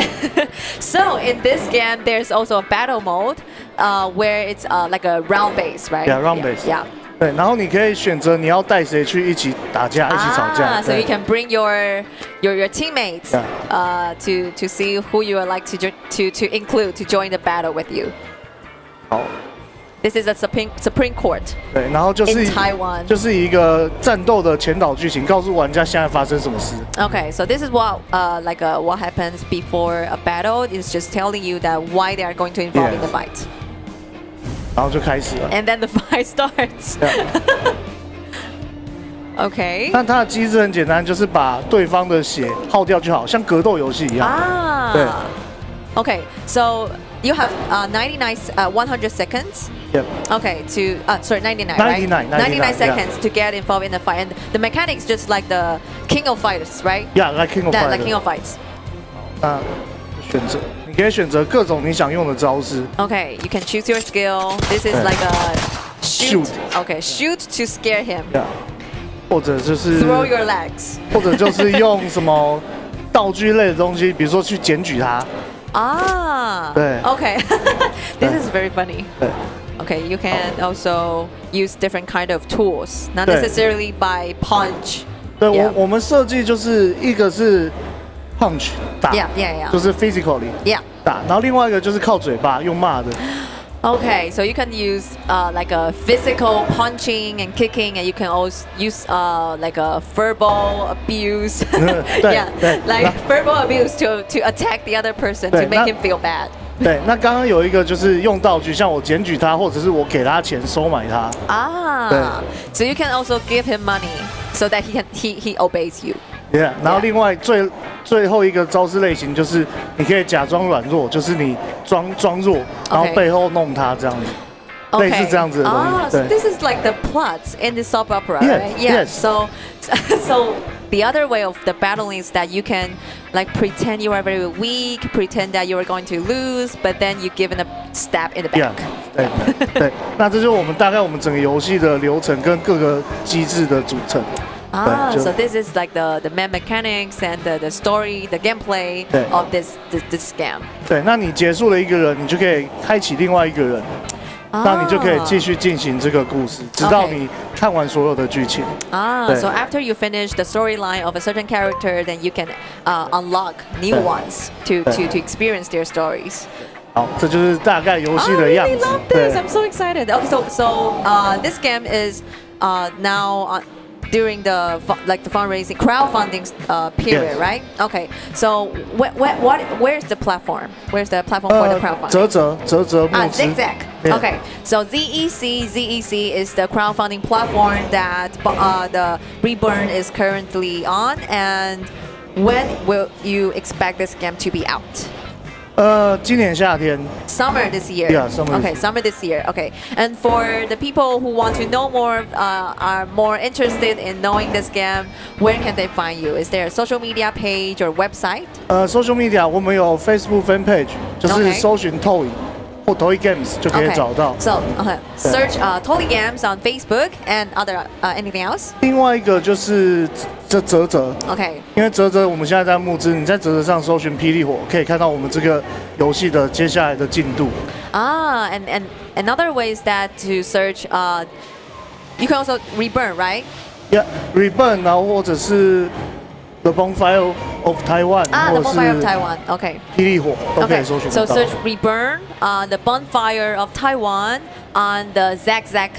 so in this game, there's also a battle mode where it's like a round base, right? Yeah, round base. Yeah. 对，然后你可以选择你要带谁去一起打架、一起吵架。 So 对 you can bring your teammates to see who you would like to include to join the battle with you. 好， This is a Supreme Court 对，然后就 in 是 Taiwan. 就是一个战斗的前导剧情，告诉玩家现在发生什么事。 Okay, so this is what what happens before a battle. It's just telling you that why they are going to involve in the Yes. fight. 然后就开始了。 And then the fight starts. Yeah. Okay. 那它的机制很简单，就是把对方的血耗掉就好，像格斗游戏一样。 Ah. Okay, so you have 100 seconds. Yep. Okay, sorry, 99, right? 99 seconds to get involved in the fight. And the mechanics just like the King of Fighters, right? Yeah, like King of Like Fighters King of Fights. 那选择，你可以选择各种你想用的招式。Okay, you can choose your skill. This is like a shoot. Shoot. Okay, shoot to scare him. 或者就是Throw your legs. 或者就是用什么道具类的东西，比如说去检举他。Ah. 对 Okay. This is very funny. 对 Okay, you can also use different kind of tools, not 对 necessarily by punch. 对 Yeah. 我们设计就是一个是 punch 打 Yeah, yeah, 就 yeah. 是 physically Yeah. 打，然后另外一个就是靠嘴巴用骂的。Okay, so you can use like a physical punching and kicking, and you can also use like a verbal abuse. 对 Yeah, 对 like verbal abuse to attack the other person to 对 make 那 him feel bad. 对，那刚刚有一个就是用道具，像我检举他，或者是我给他钱收买他。 Ah, so you can also give him money so that he obeys you. Yeah， 然后另外最后一个招式类型就是你可以假装软弱，就是你装弱，然后 Okay. 背后弄他这样子。 Okay. 类似这样子的东西。 Ah, so 对 this is like the plots in the soap opera, Yes, right? Yeah. yes. So, so the other way of the battling is that you can like pretend you are very weak, pretend that you are going to lose, but then you give it a stab in the Yeah， back. 对对，那这就是我们大概我们整个游戏的流程跟各个机制的组成。 Ah, 对，就 so this is like the main mechanics and the story, the gameplay 对 of this scam. 对，那你结束了一个人，你就可以开启另外一个人，那你就可以继续进行这个故事，直到 Okay. 你看完所有的剧情。 Ah, 对 so after you finish the storyline of a certain character, then you can unlock new 对 ones to 对 to experience their stories. 好，这就是大概游戏 I 的样 really 子。 love 对 this. I'm so excited. Okay, so this game is now during the the fundraising crowdfunding period, Yes. right? Okay. So where's the platform? Where's the platform for the crowdfunding? 泽募资。 Zigzag. Yeah. Okay, so ZEC is the crowdfunding platform that the Reborn is currently on. And when will you expect this game to be out? 今年夏天。 Summer this year. Yeah, summer this Okay, year. summer this year. Okay, and for the people who want to know more, are more interested in knowing this game, where can they find you? Is there a social media page or website? social media 我们有 Facebook fan page，就是 Okay. 搜寻 Toy 或 Toy Games 就可以 Okay. 找到。 So search Tolly Games on Facebook and other anything else? 另外一个就是泽， Okay. 因为泽我们现在在募资，你在泽上搜寻霹雳火，可以看到我们这个游戏的接下来的进度。 Ah, and another way is that to search. You can also Reburn, right? Reburn， 然后或者是 The Bonfire of Taiwan， Ah, 或 the 者 Bonfire of 是 Taiwan. Okay. 霹雳火都可以 Okay, 搜寻 so 得到。 search Reburn, the Bonfire of Taiwan on the Zagzag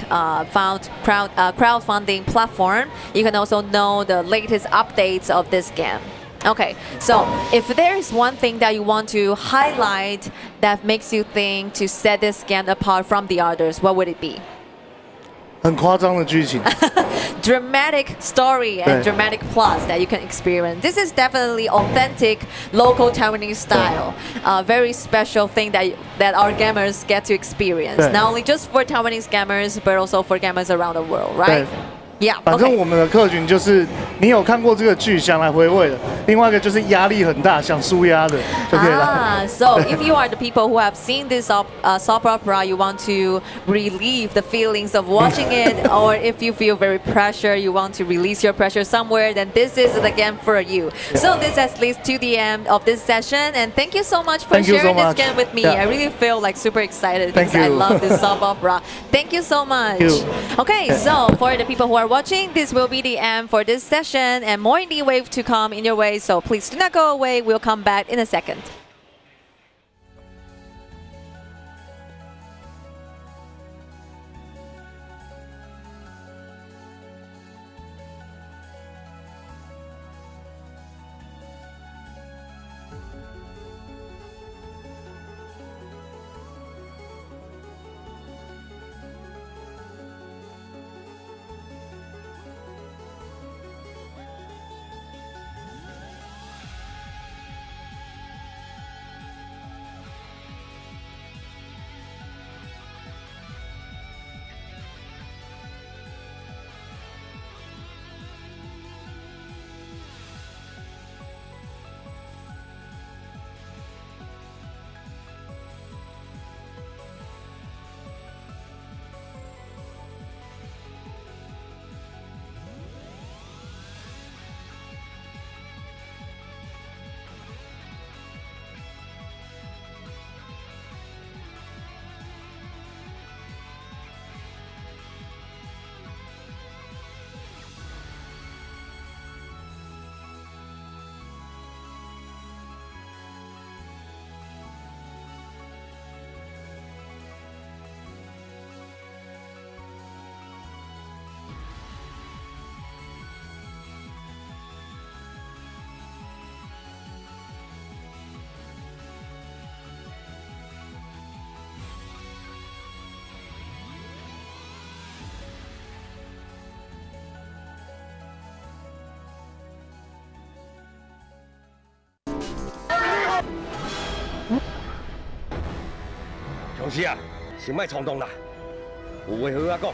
crowdfunding platform. You can also know the latest updates of this game. Okay, so if there is one thing that you want to highlight that makes you think to set this game apart from the others, what would it be? 很夸张的剧情。Dramatic story and 对 dramatic plots that you can experience. This is definitely authentic local Taiwanese style. A very special thing that our gamers get to experience. 对 Not only just for Taiwanese gamers, but also for gamers around the world, right? 对 Yeah. 反正 Okay. 我们的客群就是你有看过这个剧想来回味的，另外一个就是压力很大想舒压的就可以来。 So if you are the people who have seen this soap opera, you want to relieve the feelings of watching it, or if you feel very pressure, you want to release your pressure somewhere, then this is the game for you. So this has leads to the end of this session, and thank you so much for Thank you so sharing this much. game with me. Yeah. I really feel like super excited Thank because I you. love this soap opera. Thank you so much. you. Okay, so for the people who are watching, this will be the end for this session, and more indie wave to come in your way. So please do not go away. We'll come back in a second. 雄师啊，先莫冲动啦，有话好好讲。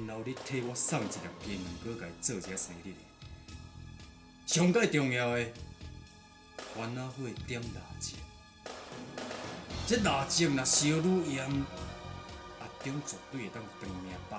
然后你替我送一粒金箔，甲伊做一下生日的。上界重要的，烦恼火点蜡烛。这蜡烛若烧愈严，阿中绝对会当长命百。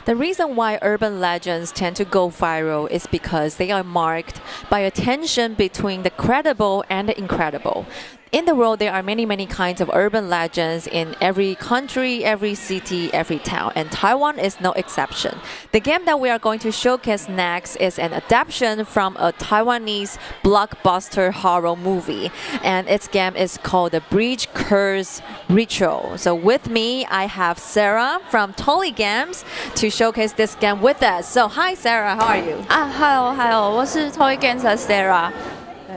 The reason why urban legends tend to go viral is because they are marked by a tension between the credible and the incredible. In the world, there are many kinds of urban legends in every country, every city, every town, and Taiwan is no exception. The game that we are going to showcase next is an adaptation from a Taiwanese blockbuster horror movie, and its game is called The Bridge Curse Ritual. So with me, I have Sarah from Tolly Games to showcase this game with us. So hi Sarah, how are you? Hello， 我是 Toy Games 的 Sarah。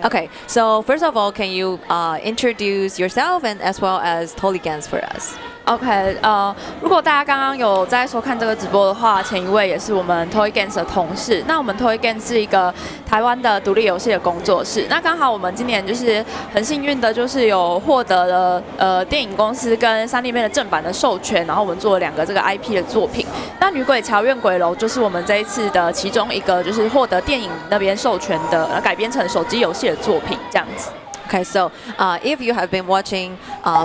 Okay, so first of all, can you introduce yourself and as well as Tolly Games for us? OK， 如果大家刚刚有在收看这个直播的话，前一位也是我们 Toy Games 的同事。那我们 Toy Games 是一个台湾的独立游戏的工作室。那刚好我们今年就是很幸运的，就是有获得了电影公司跟3D 面的正版的授权，然后我们做了2个这个 IP 的作品。那《女鬼桥怨鬼楼》就是我们这一次的其中一个，就是获得电影那边授权的，改编成手机游戏的作品这样子。 Okay, so if you have been watching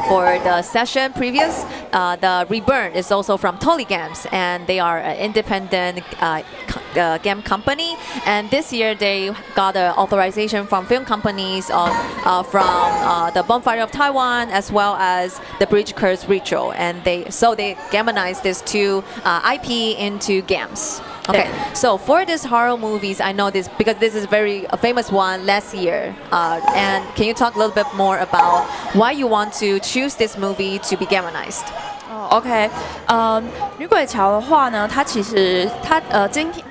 for the session previous, the Reburn is also from Tolly Games, and they are an independent game company. And this year they got an authorization from film companies from the Bonfire of Taiwan as well as the Bridge Curse Ritual, and they gamonized these two IP into games. Okay, so for this horror movies, I know this because this is a famous one last year. And can you talk a little bit more about why you want to choose this movie to be gamonized? OK， 女鬼桥的话呢，它其实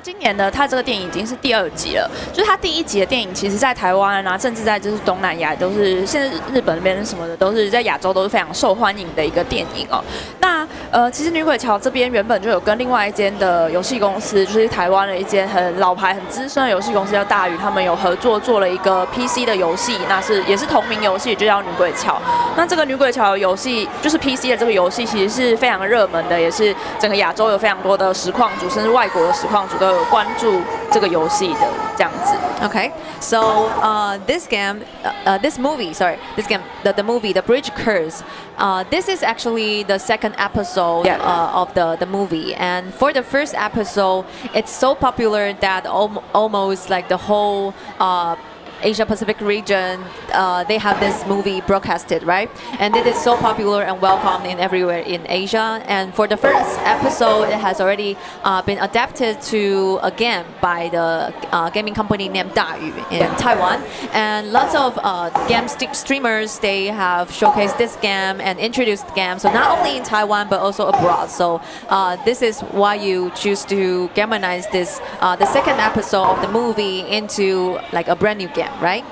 今年的它这个电影已经是第2集了。就是它第1集的电影，其实在台湾啊，甚至在就是东南亚都是，现在日本那边什么的，都是在亚洲都是非常受欢迎的一个电影哦。那其实女鬼桥这边原本就有跟另外一间的游戏公司，就是台湾的一间很老牌、很资深的游戏公司叫大宇，他们有合作做了一个 PC 的游戏，也是同名游戏，就叫女鬼桥。那这个女鬼桥游戏就是 PC 的这个游戏，其实是非常热门的，也是整个亚洲有非常多的实况主，甚至外国的实况主都有关注这个游戏的这样子。Okay, so the movie, The Bridge Curse. This is actually the second episode of the movie, and for the first episode, it's so popular that almost like the whole Asia Pacific region, they have this movie broadcasted, right? And it is so popular and welcomed in everywhere in Asia. And for the first episode, it has already been adapted to a game by the gaming company named Dayu in Taiwan. And lots of game streamers, they have showcased this game and introduced the game. So not only in Taiwan, but also abroad. So this is why you choose to gamonize this, the second episode of the movie into like a brand new game.Right?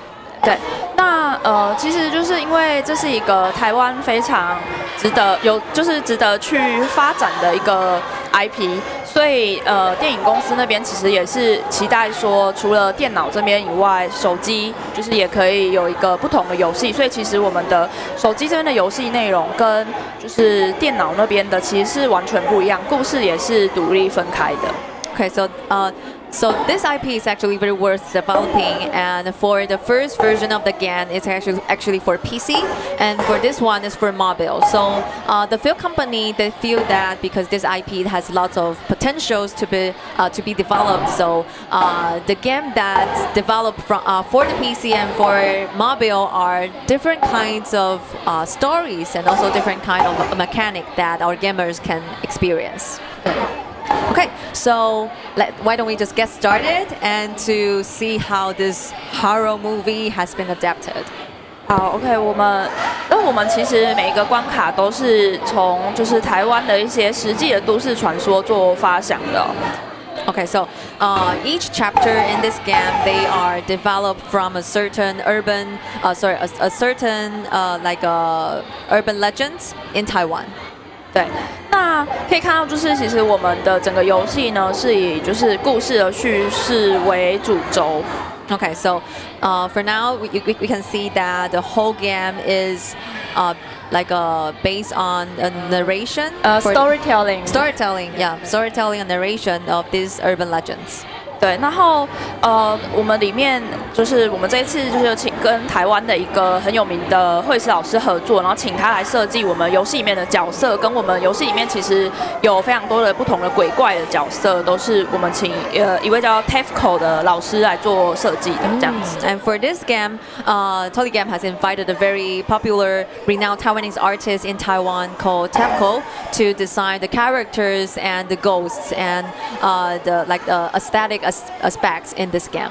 对，那其实就是因为这是一个台湾非常值得去发展的一个 IP， 所以电影公司那边其实也是期待说，除了电脑这边以外，手机就是也可以有一个不同的游戏。所以其实我们的手机这边的游戏内容跟就是电脑那边的其实是完全不一样，故事也是独立分开的。Okay, so this IP is actually very worth developing, and for the first version of the game, it's actually for PC, and for this one is for mobile. So the film company, they feel that because this IP has lots of potentials to be developed, so the game that's developed for the PC and for mobile are different kinds of stories and also different kind of mechanic that our gamers can experience. Okay, so why don't we just get started and to see how this horror movie has been adapted? 好 ，OK， 我们其实每一个关卡都是从就是台湾的一些实际的都市传说做发想的。Okay, so each chapter in this game, they are developed from a certain urban legends in Taiwan. 对，那可以看到，就是其实我们的整个游戏呢，是以就是故事的叙事为主轴。Okay, so for now, we can see that the whole game is based on a narration, storytelling. Storytelling, yeah, storytelling and narration of these urban legends. 对，然后我们里面就是我们这一次就是请跟台湾的一个很有名的绘师老师合作，然后请他来设计我们游戏里面的角色，跟我们游戏里面其实有非常多的不同的鬼怪的角色，都是我们请一位叫 Tefco 的老师来做设计的这样子。And for this game, Tolly Game has invited a very popular, renowned Taiwanese artist in Taiwan called Tefco to design the characters and the ghosts and the aesthetic aspects in this game.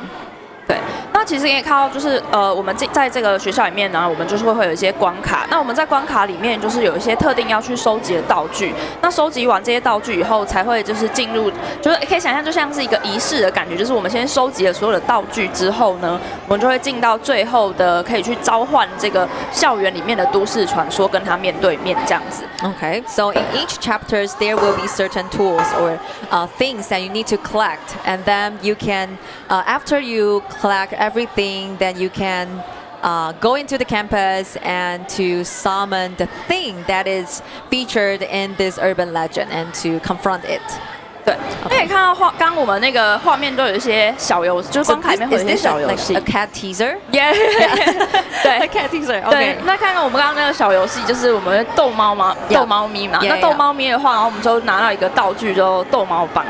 对，那其实可以看到，就是我们在这个学校里面呢，我们就是会有一些关卡。那我们在关卡里面，就是有一些特定要去收集的道具。那收集完这些道具以后，才会就是进入，就是可以想象就像是一个仪式的感觉。就是我们先收集了所有的道具之后呢，我们就会进到最后的，可以去召唤这个校园里面的都市传说，跟它面对面这样子。Okay, so in each chapters there will be certain tools or things that you need to collect, and then you can, after you collect everything, then you can go into the campus and to summon the thing that is featured in this urban legend and to confront it. 对，可以看到刚我们那个画面都有一些小游戏，就是关卡里面会有一些小游戏。A cat teaser? Yeah. 对 A cat teaser. 对 Okay. 那看看我们刚刚那个小游戏，就是我们逗猫嘛，逗猫咪嘛。 Yeah, 那逗猫咪的话，然后我们就拿到一个道具，就逗猫棒。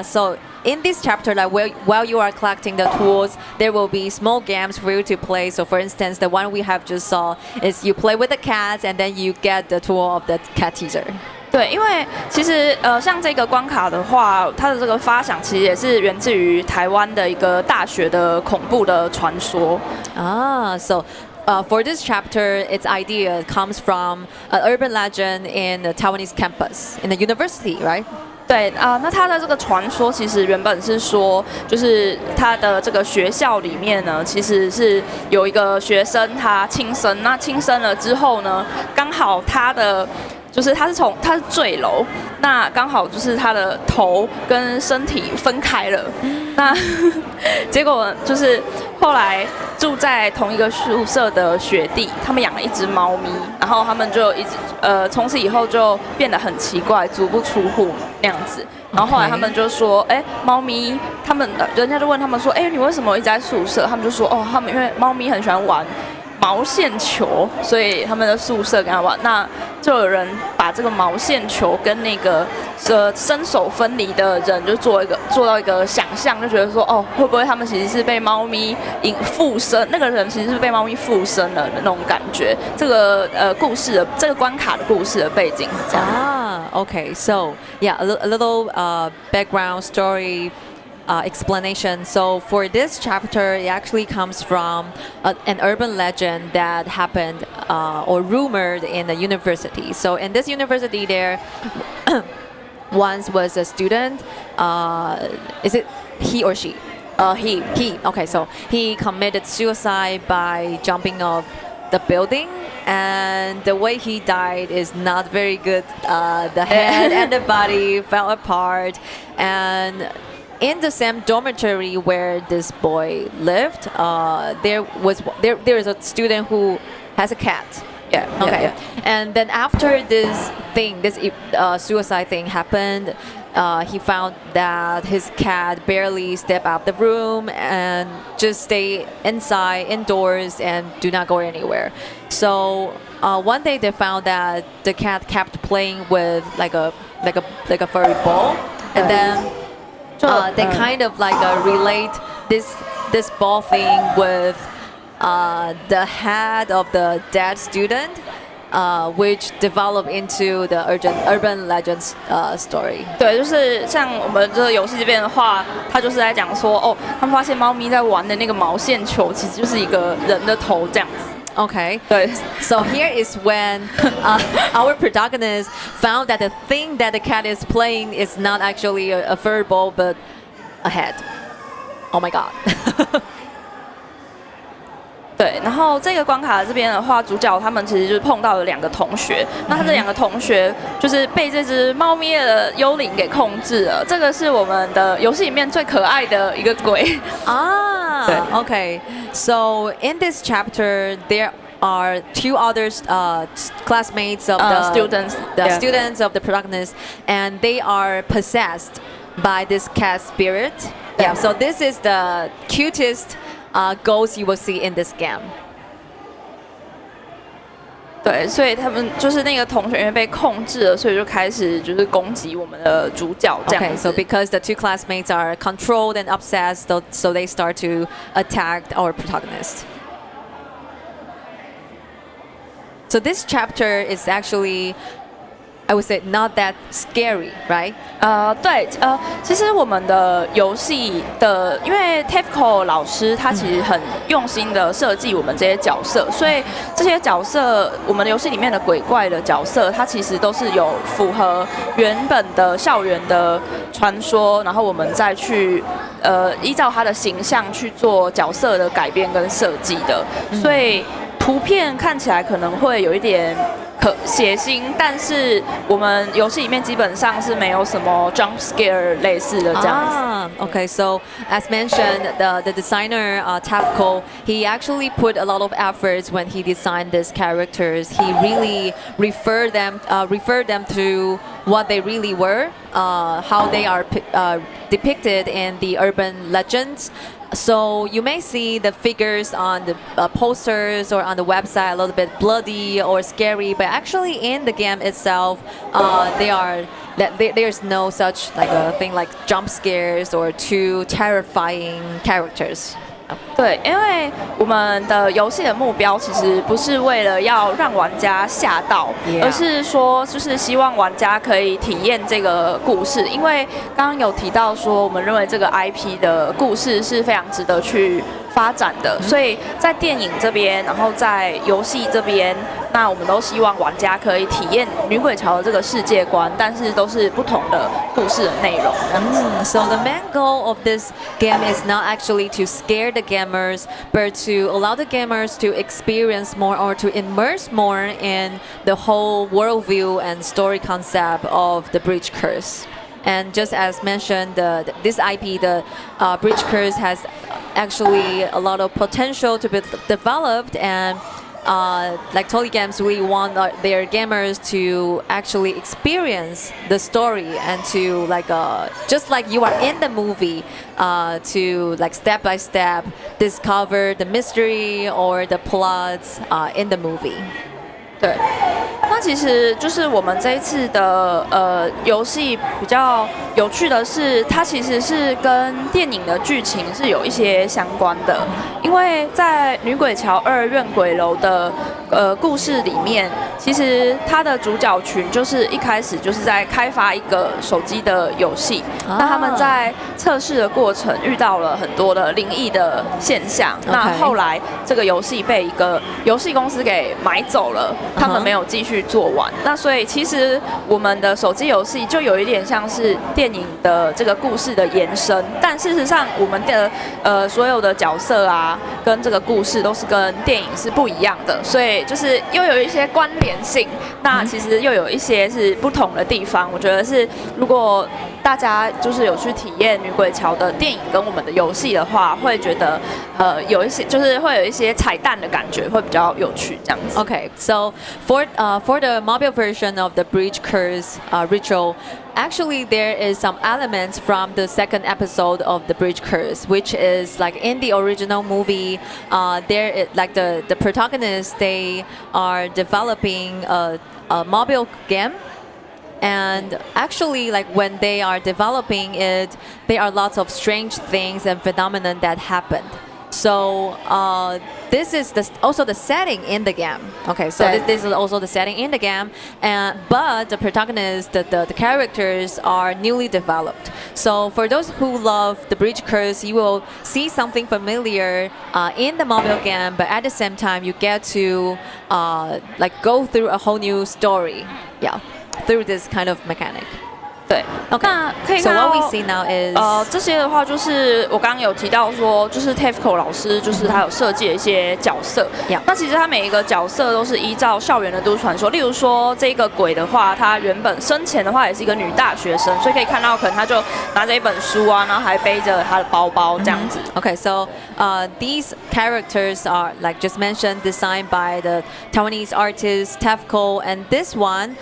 So in this chapter, like while you are collecting the tools, there will be small games for you to play. So for instance, the one we have just saw is you play with the cats and then you get the tool of the cat teaser. 对，因为其实像这个关卡的话，它的这个发想其实也是源自于台湾的一个大学的恐怖的传说。So for this chapter, its idea comes from an urban legend in the Taiwanese campus, in the university, right? 对那他的这个传说其实原本是说，就是他的这个学校里面呢，其实是有一个学生他轻生，那轻生了之后呢，刚好他的就是他是坠楼，那刚好就是他的头跟身体分开了，那结果就是后来住在同一个宿舍的学弟，他们养了一只猫咪，然后他们就一直从此以后就变得很奇怪，足不出户那样子。然后后来他们就说，猫咪，人家就问他们说，你为什么一直在宿舍？他们就说，他们因为猫咪很喜欢玩毛线球，所以他们的宿舍跟他玩，那就有人把这个毛线球跟那个身手分离的人就做到一个想象，就觉得说会不会他们其实是被猫咪附身，那个人其实是被猫咪附身了的那种感觉。这个这个关卡的故事的背景是这样。Okay. So yeah, a little background story. Explanation. So for this chapter, it actually comes from an urban legend that happened or rumored in the university. So in this university, there once was a student. Is it he or she? He. Okay, so he committed suicide by jumping off the building. And the way he died is not very good. The head and the body fell apart. And in the same dormitory where this boy lived, there is a student who has a cat. Yeah. Okay. Yeah. And then after this suicide thing happened, he found that his cat barely step out the room and just stay indoors and do not go anywhere. So one day they found that the cat kept playing with like a furry ball, and then they kind of relate this ball thing with the head of the dead student, which developed into the urban legends story. 对，就是像我们这个游戏这边的话，他就是在讲说，他们发现猫咪在玩的那个毛线球，其实就是一个人的头这样子。Okay. 对 So here is when our protagonist found that the thing that the cat is playing is not actually a fur ball, but a head. Oh my god. 对，然后这个关卡这边的话，主角他们其实就是碰到了两个同学，那他这两个同学就是被这只猫咪的幽灵给控制了。这个是我们的游戏里面最可爱的一个鬼。Okay. So in this chapter, there are two other classmates of the students of the protagonist, and they are possessed by this cat spirit. Yeah, so this is the cutest ghost you will see in this game. 对，所以他们就是那个同学因为被控制了，所以就开始就是攻击我们的主角这样 Okay, 子。 so because the two classmates are controlled and obsessed, so they start to attack our protagonist. So this chapter is actually, I would say, not that scary, right? 对，其实我们的游戏的，因为 Taipei 老师他其实很用心的设计我们这些角色，所以这些角色，我们游戏里面的鬼怪的角色，它其实都是有符合原本的校园的传说，然后我们再去依照他的形象去做角色的改编跟设计的，所以图片看起来可能会有一点血腥，但是我们游戏里面基本上是没有什么 jump scare 类似的这样子。Okay, so as mentioned, the designer Tafko, he actually put a lot of efforts when he designed these characters. He really referred them to what they really were, how they are depicted in the urban legends. So you may see the figures on the posters or on the website a little bit bloody or scary, but actually in the game itself, there's no such like a thing like jump scares or too terrifying characters. 对，因为我们的游戏的目标其实不是为了要让玩家吓到， 而是说就是希望玩家可以体验这个故事。因为刚刚有提到说，我们认为这个 IP 的故事是非常值得去发展的，所以在电影这边，然后在游戏这边，那我们都希望玩家可以体验女鬼桥的这个世界观，但是都是不同的故事的内容。So the main goal of this game is not actually to scare the gamers, but to allow the gamers to experience more or to immerse more in the whole worldview and story concept of the Bridge Curse. And just as mentioned, this IP, the Bridge Curse, has actually a lot of potential to be developed, and like Tolly Games, we want their gamers to actually experience the story and to like just like you are in the movie, to like step by step discover the mystery or the plots in the movie. 对，那其实就是我们这一次的游戏比较有趣的是，它其实是跟电影的剧情是有一些相关的，因为在《女鬼桥2怨鬼楼》的故事里面，其实它的主角群就是一开始就是在开发一个手机的游戏，那他们在测试的过程遇到了很多的灵异的现象，那后来这个游戏被一个游戏公司给买走了。他们没有继续做完，那所以其实我们的手机游戏就有一点像是电影的这个故事的延伸，但事实上我们的所有的角色啊，跟这个故事都是跟电影是不一样的，所以就是又有一些关联性，那其实又有一些是不同的地方。我觉得是如果大家就是有去体验女鬼桥的电影跟我们的游戏的话，会觉得有一些就是会有一些彩蛋的感觉，会比较有趣这样子。Okay, so for the mobile version of the Bridge Curse ritual, actually there is some elements from the second episode of the Bridge Curse, which is like in the original movie, like the protagonists, they are developing a mobile game. And actually, like when they are developing it, there are lots of strange things and phenomena that happened. So this is also the setting in the game. Okay, so this is also the setting in the game, but the protagonists, the characters are newly developed. So for those who love the Bridge Curse, you will see something familiar in the mobile game, but at the same time, you get to like go through a whole new story. Yeah, through this kind of mechanic. 对 ，OK， 那可以 So 看到 what we see now is 这些的话就是我刚刚有提到说，就是 Taipei 老师就是他有设计一些角色。Yeah. 那其实他每一个角色都是依照校园的都市传说，例如说这个鬼的话，他原本生前的话也是一个女大学生，所以可以看到可能他就拿着一本书啊，然后还背着他的包包这样子。Okay, so these characters are, like just mentioned, designed by the Taiwanese artist Tafko, and this one,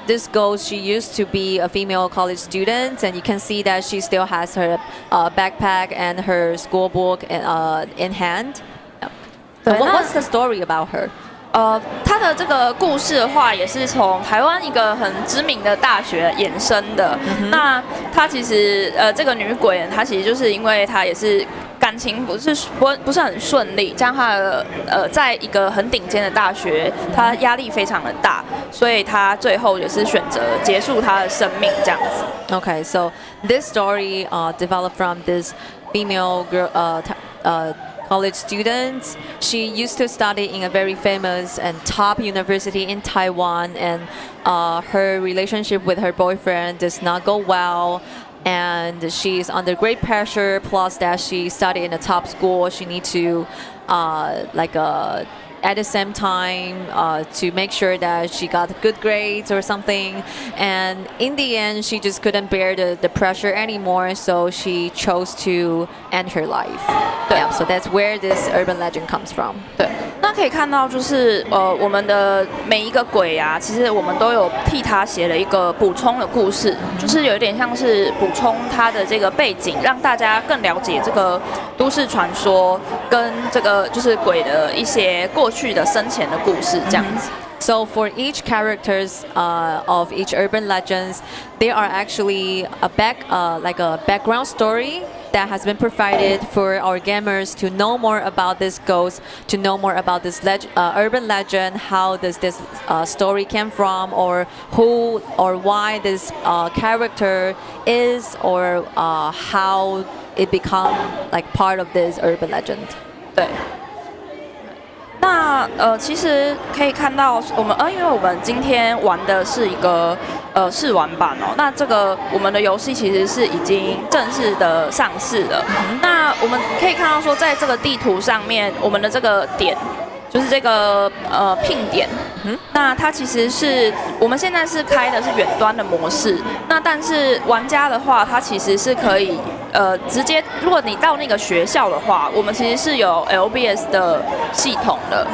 this ghost, she used to be a female college student, and you can see that she still has her backpack and her school book in hand. What's the story about her? 她的这个故事的话，也是从台湾一个很知名的大学衍生的。那她其实这个女鬼，她其实就是因为她也是感情不是很顺利，加上她的在一个很顶尖的大学，她压力非常的大，所以她最后也是选择结束她的生命这样子。Okay, so this story developed from this female girl. College students. She used to study in a very famous and top university in Taiwan, and her relationship with her boyfriend does not go well. And she's under great pressure. Plus, that she studied in a top school, she needs to at the same time to make sure that she got good grades or something. And in the end, she just couldn't bear the pressure anymore, so she chose to end her life. Yeah, so that's where this urban legend comes from. 对，那可以看到就是我们的每一个鬼啊，其实我们都有替他写了一个补充的故事，就是有一点像是补充他的这个背景，让大家更了解这个都市传说跟这个就是鬼的一些过去的生前的故事这样子。So for each characters of each urban legends, there are actually a background story that has been provided for our gamers to know more about this ghost, to know more about this urban legend, how does this story came from, or who or why this character is, or how it become like part of this urban legend. 对。那其实可以看到我们因为我们今天玩的是一个试玩版哦，那这个我们的游戏其实是已经正式的上市了。那我们可以看到说，在这个地图上面，我们的这个点就是这个聘点，那它其实是我们现在是开的是远端的模式，那但是玩家的话，他其实是可以直接，如果你到那个学校的话，我们其实是有 LBS 的系统的。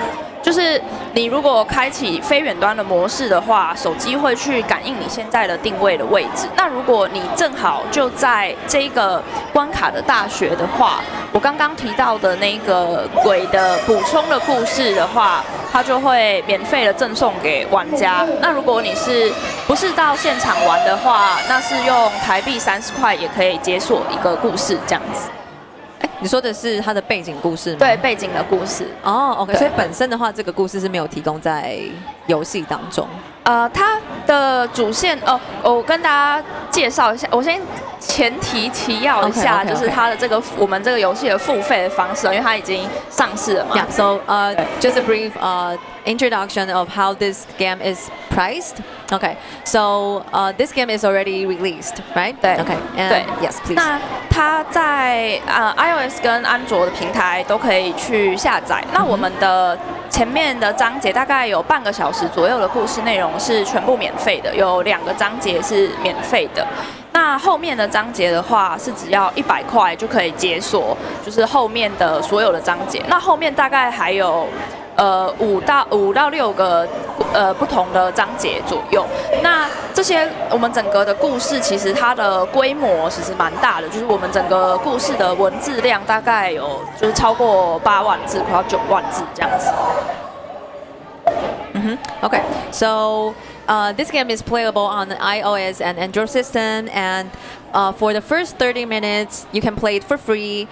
就是你如果开启非远端的模式的话，手机会去感应你现在的定位的位置。那如果你正好就在这个关卡的大学的话，我刚刚提到的那个鬼的补充的故事的话，它就会免费的赠送给玩家。那如果你不是到现场玩的话，那是用台币30块也可以解锁一个故事这样子。你说的是它的背景故事吗？对，背景的故事。哦 ，OK， 所以本身的话，这个故事是没有提供在游戏当中。它的主线我跟大家介绍一下，我先前提提要一下， okay. 就是它的这个我们这个游戏的付费的方式，因为它已经上市了嘛。Yeah, so just a brief introduction of how this game is priced. Okay, so this game is already released, right? 对 Okay, and 对 yes, please. 那它在iOS 跟安卓的平台都可以去下载。那我们的前面的章节大概有半个小时左右的故事内容是全部免费的，有2个章节是免费的。那后面的章节的话是只要100块就可以解锁，就是后面的所有的章节。那后面大概还有5到6个不同的章节左右。那这些我们整个的故事其实它的规模其实蛮大的，就是我们整个故事的文字量大概有就是超过8万字，快要9万字这样子。Okay, so this game is playable on the iOS and Android system, and for the first 30 minutes, you can play it for free.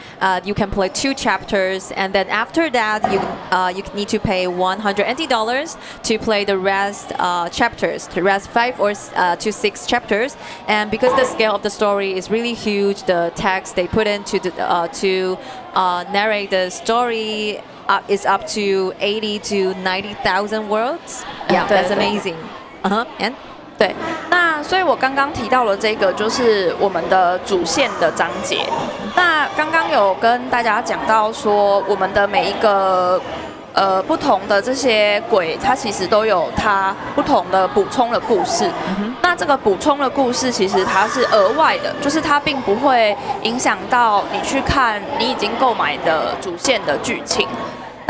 You can play 2 chapters, and then after that, you need to pay $120 to play the rest chapters, the rest 5 or to 6 chapters. And because the scale of the story is really huge, the text they put into to narrate the story is up to 80 to 90,000 words. Yeah, that's amazing. And 对，那所以我刚刚提到了这个就是我们的主线的章节。那刚刚有跟大家讲到说，我们的每一个不同的这些鬼，它其实都有它不同的补充的故事。那这个补充的故事其实它是额外的，就是它并不会影响到你去看你已经购买的主线的剧情。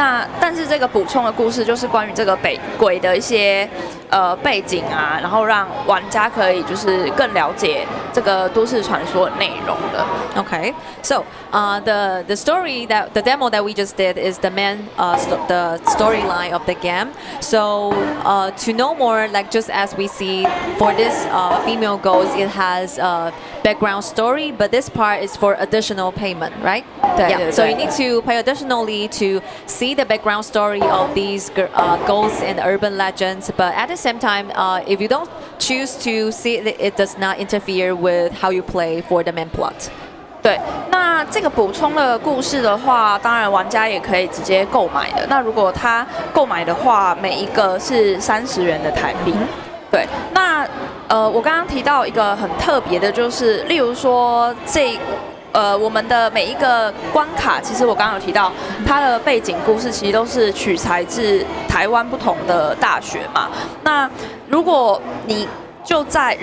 那但是这个补充的故事就是关于这个北鬼的一些背景啊，然后让玩家可以就是更了解这个都市传说的内容的。Okay, so the story the demo that we just did is the the storyline of the game. So to know more, like just as we see for this female ghost, it has a background story, but this part is for additional payment, right? 对 Yeah. 对 So 对 you need to pay additionally to see the background story of these ghosts and urban legends. But at the same time, if you don't choose to see it, it does not interfere with how you play for the main plot. 对，那这个补充的故事的话，当然玩家也可以直接购买的。那如果他购买的话，每一个是30元的台币。对，那我刚刚提到一个很特别的，就是例如说我们的每一个关卡，其实我刚刚有提到，它的背景故事其实都是取材自台湾不同的大学嘛。那如果你就在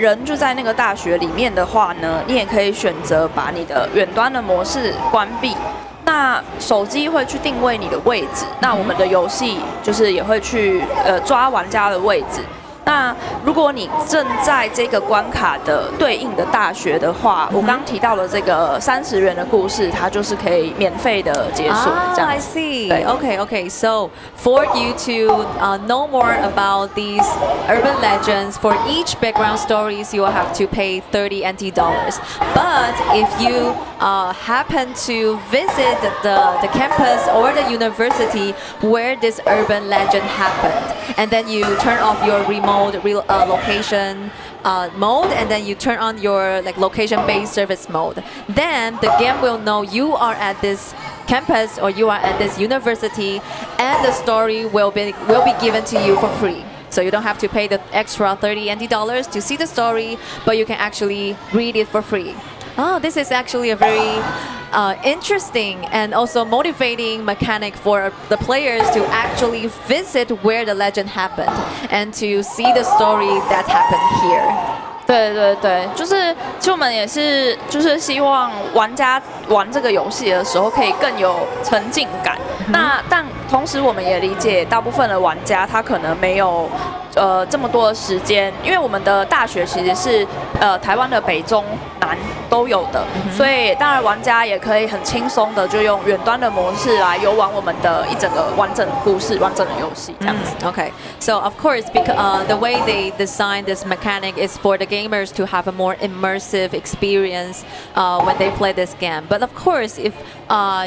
那个大学里面的话呢，你也可以选择把你的远端的模式关闭。那手机会去定位你的位置，那我们的游戏就是也会去抓玩家的位置。那如果你正在这个关卡的对应的大学的话，我刚提到的这个30元的故事，它就是可以免费的解锁这样。I see. Okay. So for you to know more about these urban legends, for each background stories, you will have to pay 30 NT dollars. But if you happen to visit the campus or the university where this urban legend happened, and then you turn off your remote location mode, and then you turn on your like location-based service mode, then the game will know you are at this campus or you are at this university, and the story will be given to you for free. So you don't have to pay the extra 30 NT dollars to see the story, but you can actually read it for free. Oh, this is actually a very interesting and also motivating mechanic for the players to actually visit where the legend happened and to see the story that happened here. 对对对，就是其实我们也是，就是希望玩家玩这个游戏的时候可以更有沉浸感。那但同时我们也理解大部分的玩家他可能没有这么多的时间，因为我们的大学其实是台湾的北中南都有的，所以当然玩家也可以很轻松的就用远端的模式来游玩我们的一整个完整的故事、完整的游戏这样子。Okay, so of course, because the way they design this mechanic is for the gamers to have a more immersive experience when they play this game. But of course, if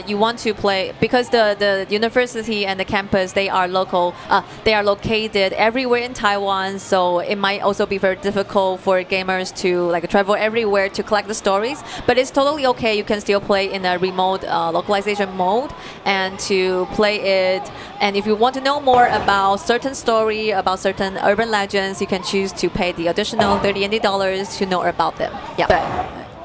you want to play, because the university and the campus they are located everywhere in Taiwan, so it might also be very difficult for gamers to like travel everywhere to collect the stories. But it's totally okay. You can still play in a remote localization mode and to play it. And if you want to know more about certain story, about certain urban legends, you can choose to pay the additional 30 NT dollars to know about them. Yeah. 对。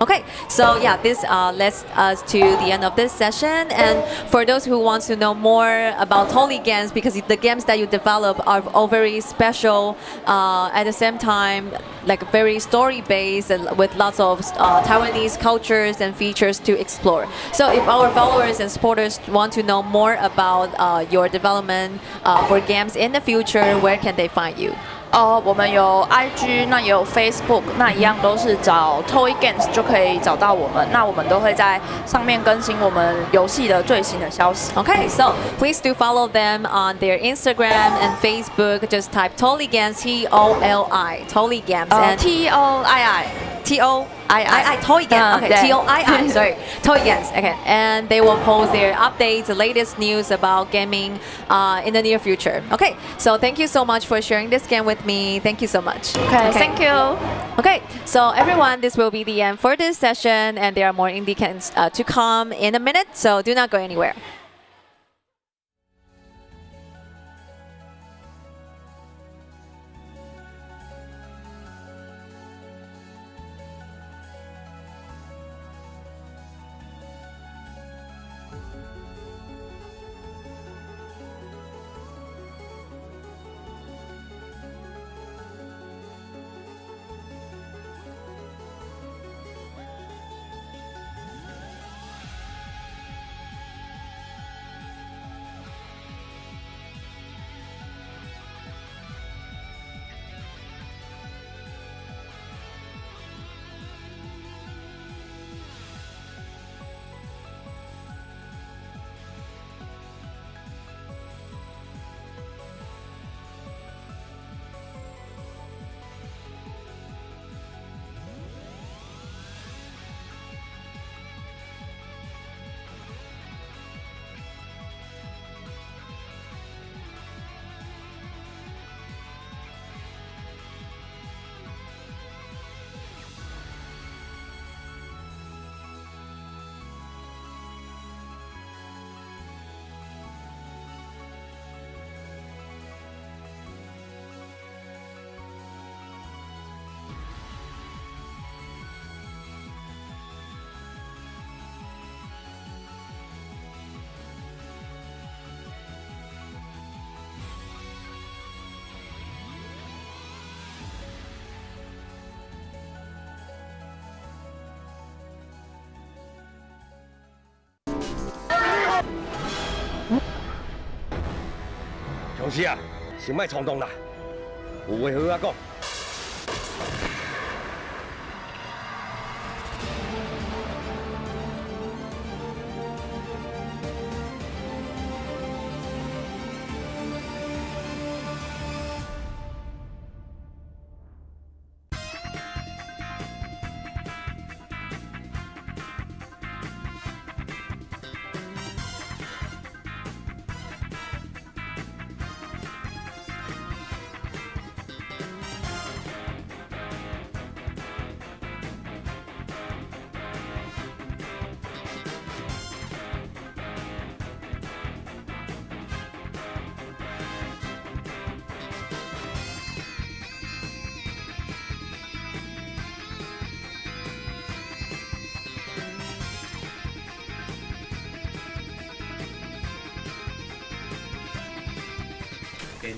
Okay, so yeah, this leads us to the end of this session. And for those who want to know more about Tolly games, because the games that you develop are all very special, at the same time, like very story-based and with lots of Taiwanese cultures and features to explore. So if our followers and supporters want to know more about your development for games in the future, where can they find you? 我们有 IG， 那也有 Facebook， 那一样都是找 Toy Games 就可以找到我们。那我们都会在上面更新我们游戏的最新的消息。Okay, so please do follow them on their Instagram and Facebook. Just type Tolly Games, TOLI, Tolly Games, and TOII。 Toy Games. Okay, yeah. TOII. Sorry, Toy Games. Okay, and they will post their updates, the latest news about gaming in the near future. Okay, so thank you so much for sharing this game with me. Thank you so much. Okay, thank you. Okay, so everyone, this will be the end for this session, and there are more indie games to come in a minute. So do not go anywhere. 同事啊，先莫冲动啦，有话好好讲。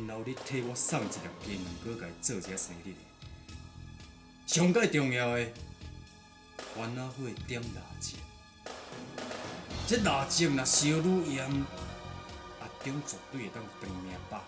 然后你替我送一粒金两果，甲伊做一下生日的。上界重要的，烦恼火点蜡烛。这蜡烛若烧愈严，阿中绝对会当长命百。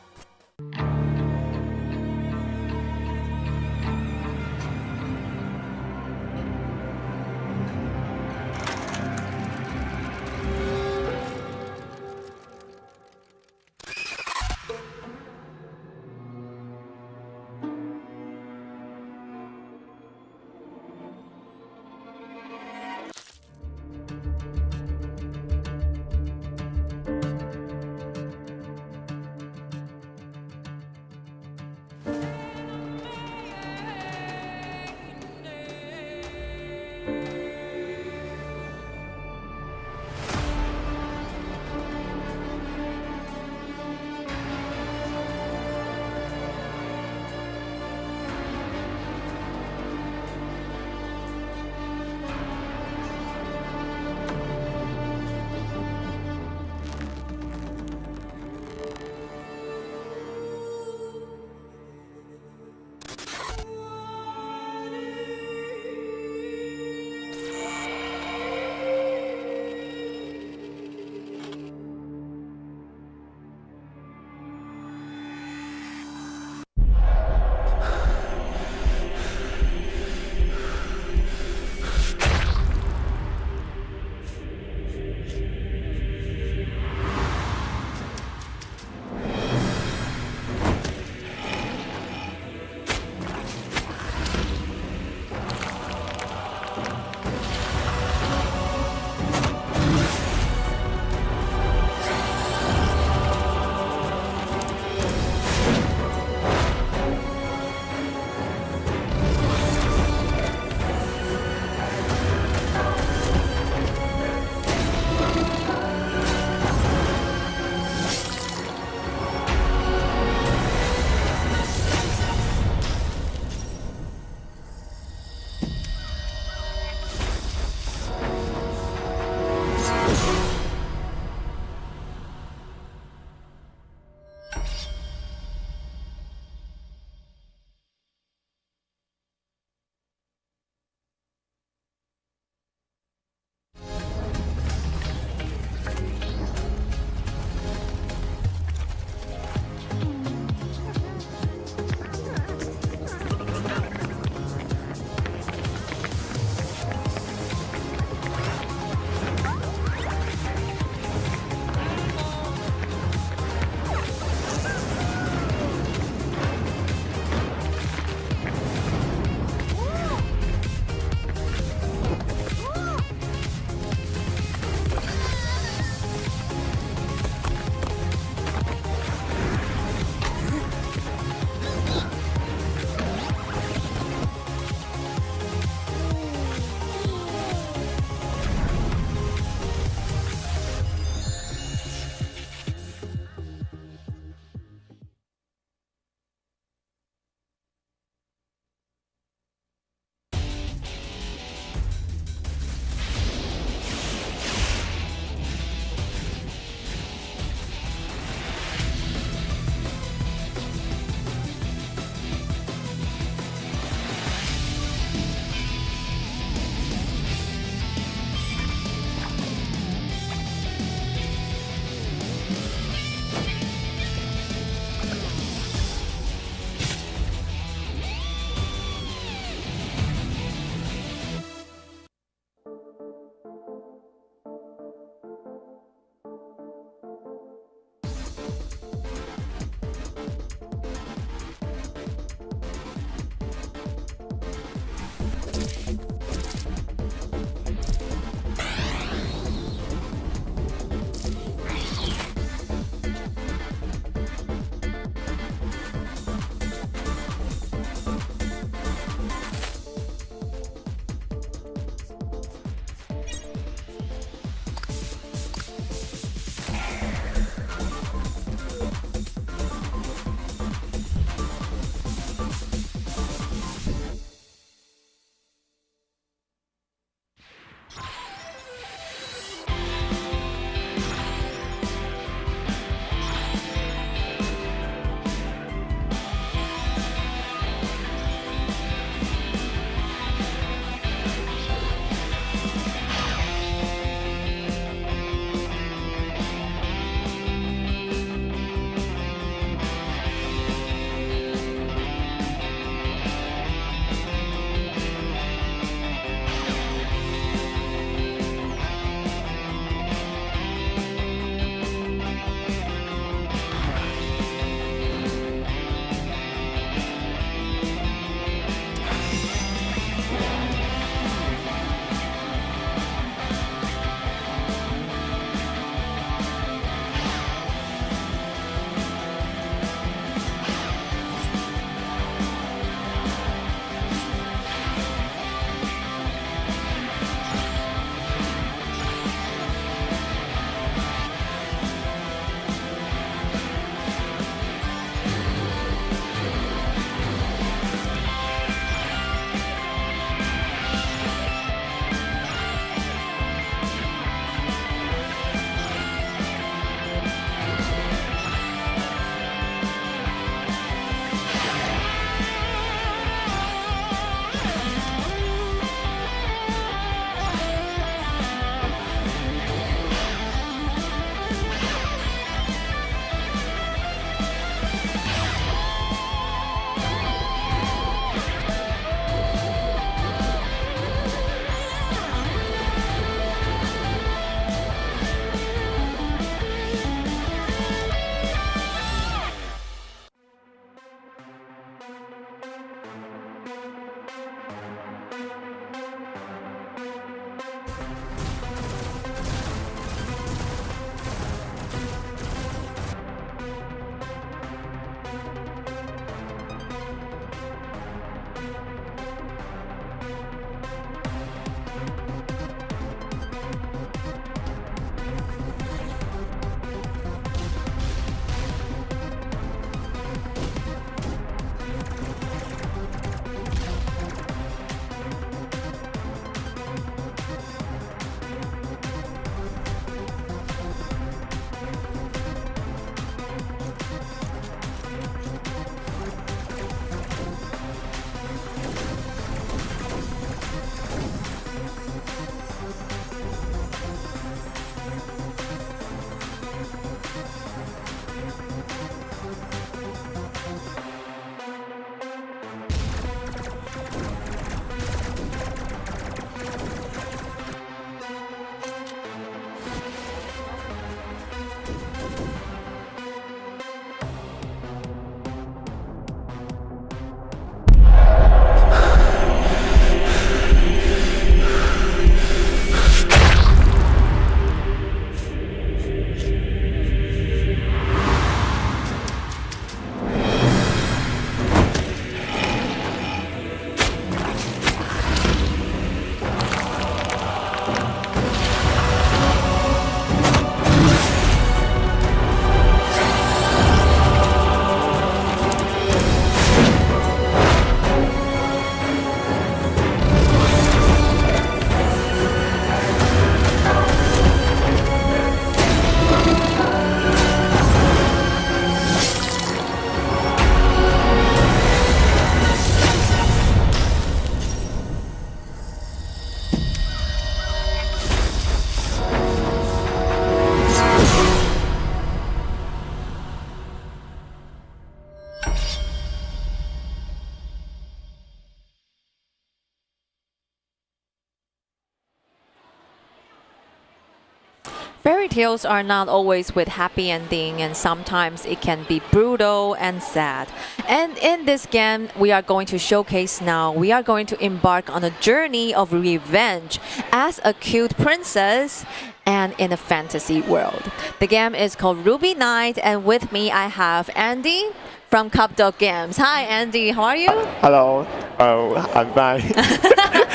Fairy tales are not always with happy ending, and sometimes it can be brutal and sad. And in this game we are going to showcase now, we are going to embark on a journey of revenge as a cute princess and in a fantasy world. The game is called Ruby Knight, and with me I have Andy from Cup Dog Games. Hi Andy, how are you? Hello. I'm fine.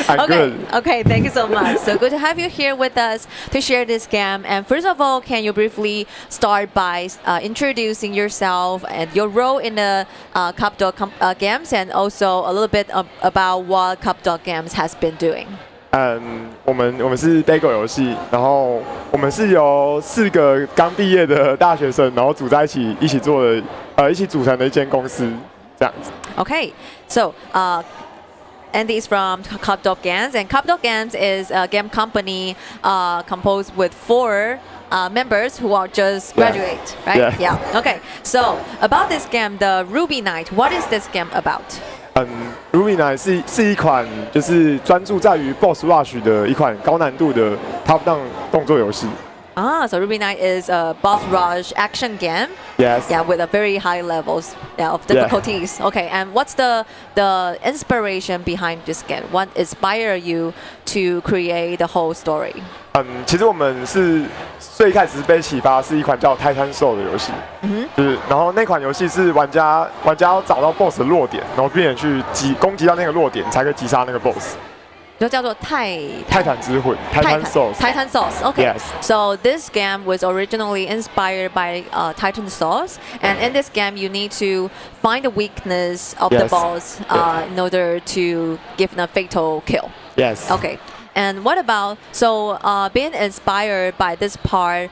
I'm Okay, good. okay, thank you so much. So good to have you here with us to share this game. And first of all, can you briefly start by introducing yourself and your role in the Cup Dog Games, and also a little bit about what Cup Dog Games has been doing? 我们是 Bagel 游戏，然后我们是由4个刚毕业的大学生，然后组在一起做的，一起组成的一间公司，这样子。Okay, so Andy is from Cup Dog Games, and Cup Dog Games is a game company composed with 4 members who are just graduate, right? Yeah. Okay, so about this game, the Ruby Knight, what is this game about? Ruby Knight 是一款就是专注在于 Boss Rush 的一款高难度的 Top Down 动作游戏。So Ruby Knight is a boss rush action game. Yes. Yeah, with a very high levels of difficulties. Okay, and what's the inspiration behind this game? What inspired you to create the whole story? 其实我们是最开始被启发是一款叫《Titan Soul》的游戏，然后那款游戏是玩家要找到 BOSS 的弱点，然后并且去攻击到那个弱点，才可以击杀那个 BOSS。就叫做泰坦之魂 Titan Souls. Titan Souls. Okay. Yes. So this game was originally inspired by Titan Souls, and in this game you need to find the weakness of the Yes. boss in order to give a fatal kill. Yes. Okay. And what about being inspired by this part?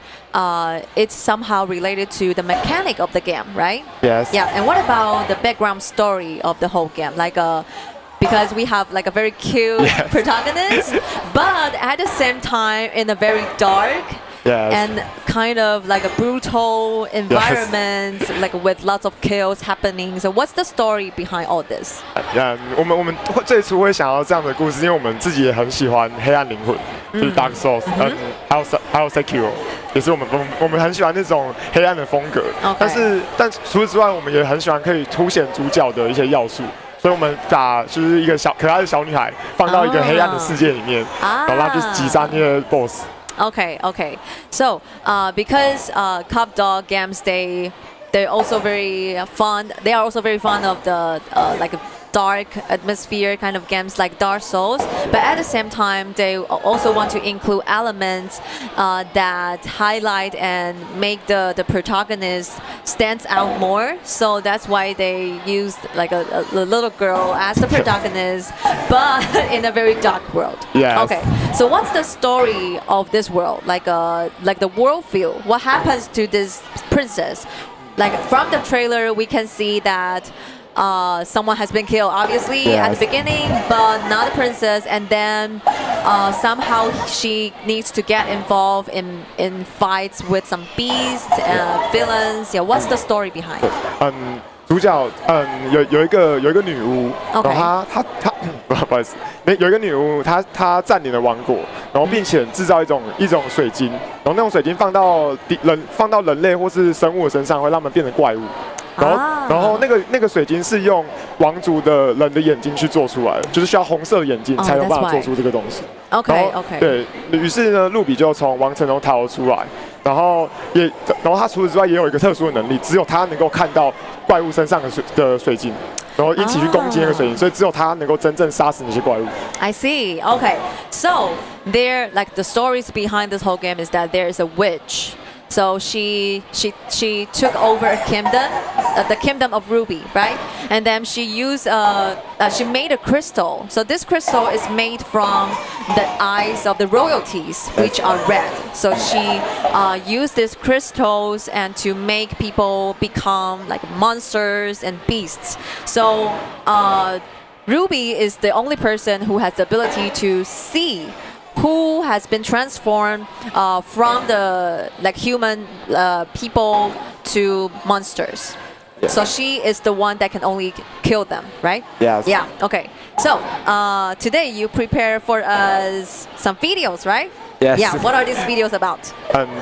It's somehow related to the mechanic of the game, right? Yes. Yeah. And what about the background story of the whole game? Because we have like a very cute protagonist, but at the same time in a very dark and kind of like a brutal environment, like with lots of chaos happening. So what's the story behind all this? 我们最初会想要这样的故事，因为我们自己也很喜欢黑暗灵魂，就是 Dark Souls，还有 Sekiro， 也是我们很喜欢那种黑暗的风格。但除此之外，我们也很喜欢可以凸显主角的一些要素。所以我们把就是一个可爱的小女孩放到一个黑暗的世界里面，然后让她去击杀那些 BOSS。Okay. So because Cup Dog Games they're also very fond. They are also very fond of the like a dark atmosphere kind of games like Dark Souls, but at the same time they also want to include elements that highlight and make the protagonist stands out more. So that's why they used like a little girl as the protagonist, but in a very dark world. Yes. Okay. So what's the story of this world? Like the world feel. What happens to this princess? Like from the trailer, we can see that someone has been killed, obviously, at the beginning, but not the princess. And then somehow she needs to get involved in fights with some beasts, villains. Yeah, what's the story behind? 主角有一个女巫，然后她不好意思，有一个女巫，她占领了王国，然后并且制造一种水晶，然后那种水晶放到人类或是生物的身上，会让他们变成怪物。然后那个水晶是用王族的人的眼睛去做出来的，就是需要红色的眼睛才有办法做出这个东西。Okay. 对于是呢，露比就从王城中逃出来，然后他除此之外也有一个特殊的能力，只有他能够看到怪物身上的水晶，然后一起去攻击那个水晶，所以只有他能够真正杀死那些怪物。I see. Okay. So there, like the stories behind this whole game is that there is a witch. So she took over a kingdom, the kingdom of Ruby, right? And then she made a crystal. So this crystal is made from the eyes of the royalties, which are red. So she used these crystals and to make people become like monsters and beasts. So Ruby is the only person who has the ability to see who has been transformed from the like human people to monsters. Yes. So she is the one that can only kill them, right? Yes. Yeah. Okay. So today you prepare for us some videos, right? Yes. Yeah. What are these videos about?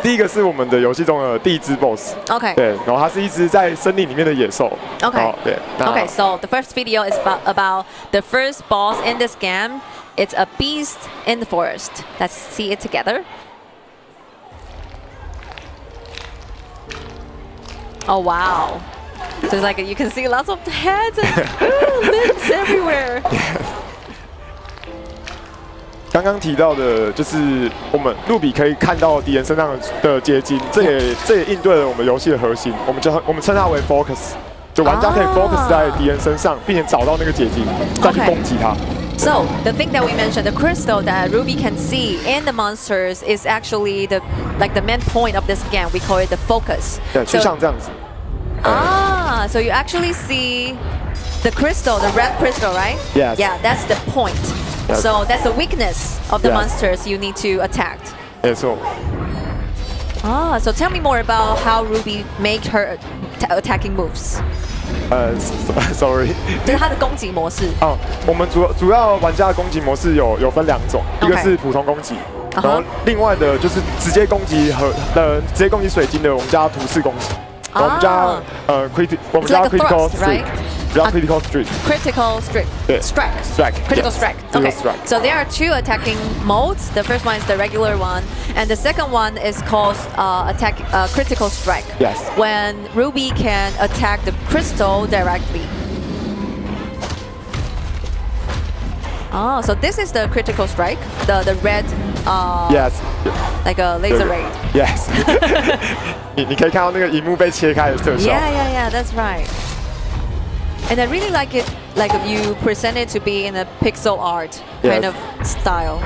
第一个是我们的游戏中的第一只 BOSS。 Okay. 对，然后它是一只在森林里面的野兽。 Okay. 然后对。那 Okay. So the first video is about the first boss in this game. It's a beast in the forest. Let's see it together. Oh wow. So it's like you can see lots of heads and limbs everywhere. 刚刚提到的就是我们路比可以看到敌人身上的结晶，这也应对了我们游戏的核心，我们称它为 focus， 就玩家可以 focus 在敌人身上，并且找到那个结晶，再去攻击它。 So the thing that we mentioned, the crystal that Ruby can see in the monsters is actually the main point of this game. We call it the focus. 对，就像这样子。 So you actually see the crystal, the red crystal, right? Yes. Yeah, that's the point. Yes. So that's the weakness of the Yes. monsters you need to attack. 没错。 So tell me more about how Ruby make her attacking moves. Sorry。就是她的攻击模式。哦，我们主要玩家的攻击模式有分两种，一个是普通攻击，然后另外的就是直接攻击直接攻击水晶的，我们叫图示攻击。我们叫我们叫 critical streak， 比较 critical streak。 Critical streak. 对 Strike. Critical yes. strike. Critical Okay. strike. So there are two attacking modes. The first one is the regular one, and the second one is called critical strike. Yes. When Ruby can attack the crystal directly. Oh, so this is the critical strike, the red, Yes. like a laser ray. Yes. 你可以看到那个荧幕被切开的特效。Yeah, that's right. And I really like it, like you present it to be in a pixel art kind Yes. of style.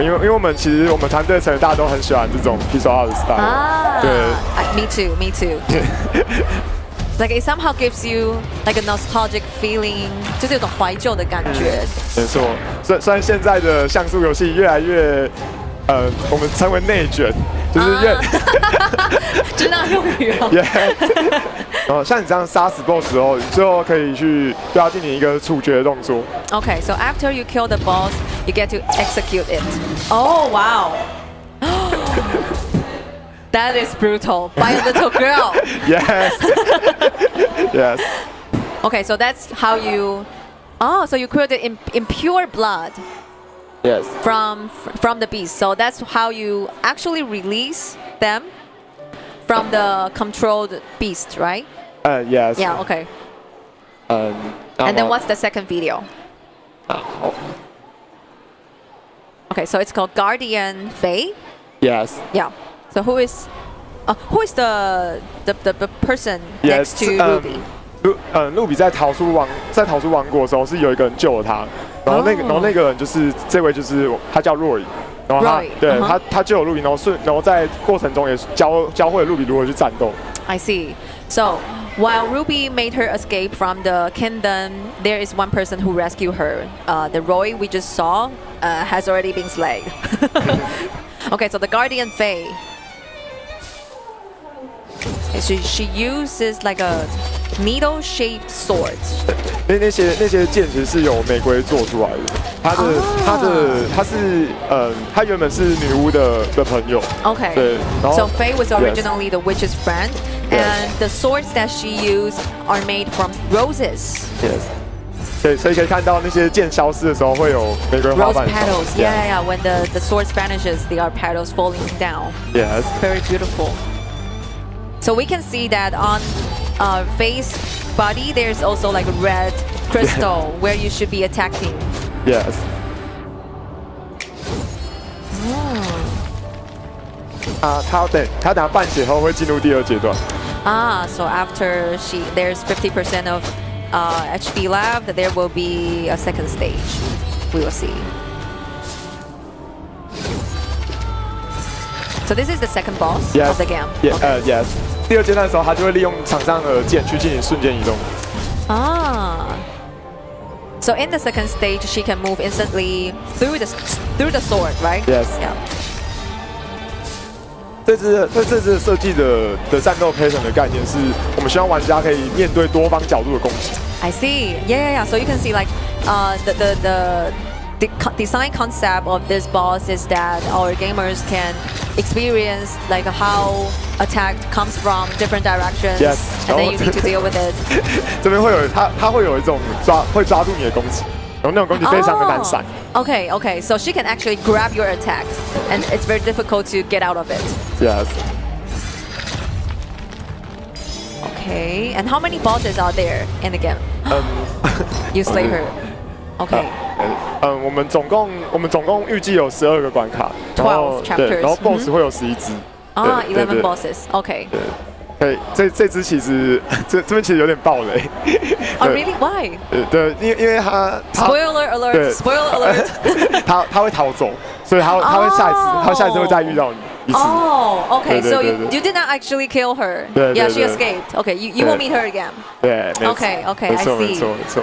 因为我们团队成员大家都很喜欢这种 pixel art 的 style。对。Me too, me too. Like it somehow gives you like a nostalgic feeling， 就是有种怀旧的感觉。没错，虽然现在的像素游戏越来越，我们称为内卷，就是就那用语哦。然后像你这样杀死 BOSS 之后，你最后可以去对他进行一个处决的动作。Okay, so after you kill the boss, you get to execute it. Oh wow. That is brutal by a little girl. Yes. Yes. Okay, so that's how you. Oh, so you created impure blood Yes. from the beast. So that's how you actually release them from the controlled beast, right? Yes. Yeah. Okay. 然后 And then what's the second video? 好 Okay, so it's called Guardian Fae. Yes. Yeah. So who is the person Yes. next to Ruby? 路比在逃出王国的时候，是有一个人救了他，然后那个人就是这位，就是他叫Roy，然后他救了路比，然后在过程中也教会了路比如何去战斗。I see. So while Ruby made her escape from the kingdom, there is one person who rescued her. The Roy we just saw has already been slain. Okay, so the Guardian Fae. She uses like a needle-shaped sword. 那些剑其实是由玫瑰做出来的。她原本是女巫的朋友。Okay. 对，然后 So Faye was originally the witch's friend, Yes. and the swords that she used are made from roses. Yes. 对，所以可以看到那些剑消失的时候会有玫瑰花 Rose 瓣。 petals. Yeah. When the sword vanishes, there are petals falling down. Yes. Very beautiful. So we can see that on Faye's body, there's also like a red crystal where you should be attacking. Yes. 他等下半血后会进入第二阶段。So after there's 50% of HP left, there will be a second stage. We will see. So this is the second boss Yes. of the game. Yes. 第二阶段的时候，他就会利用场上的剑去进行瞬间移动。So in the second stage, she can move instantly through the sword, right? Yes. Yeah. 这支设计的战斗 pattern 的概念是，我们希望玩家可以面对多方角度的攻击。I see. Yeah. So you can see like the design concept of this boss is that our gamers can experience like how attack comes from different directions, Yes. and then you need to deal with it. 这边会有它会有一种会抓住你的攻击，然后那种攻击非常的难闪。Okay. So she can actually grab your attack, and it's very difficult to get out of it. Yes. Okay. And how many bosses are there in the game? You slay her. Okay. 我们总共预计有12个关卡， 12 chapters. 对，然后 BOSS 会有11只。11 bosses. Okay. 对，这只其实这边其实有点爆雷。Oh really? Why? 对，因为它 Spoiler alert! 对 Spoiler alert! 它会逃走，所以它会下一次会再遇到你一次。Oh, okay. 对 So 对 you did not actually kill her. 对 Yeah, 对 she 对 escaped. Okay, you will meet her again. 对，没错 Okay, okay, 没 I 错 see. 没错没错。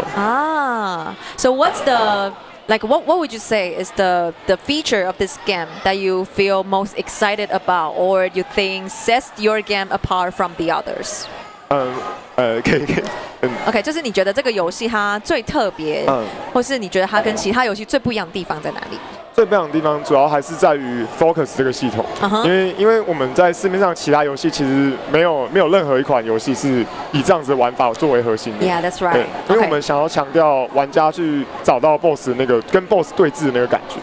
So what's the what would you say is the feature of this game that you feel most excited about, or you think sets your game apart from the others? 可以OK， 就是你觉得这个游戏它最特别，或是你觉得它跟其他游戏最不一样的地方在哪里？最不一样的地方主要还是在于 Focus 这个系统，因为我们在市面上其他游戏其实没有任何一款游戏是以这样子的玩法作为核心的。Yeah, that's right. 因为我们想要强调玩家去找到 BOSS 那个跟 BOSS 对峙的那个感觉。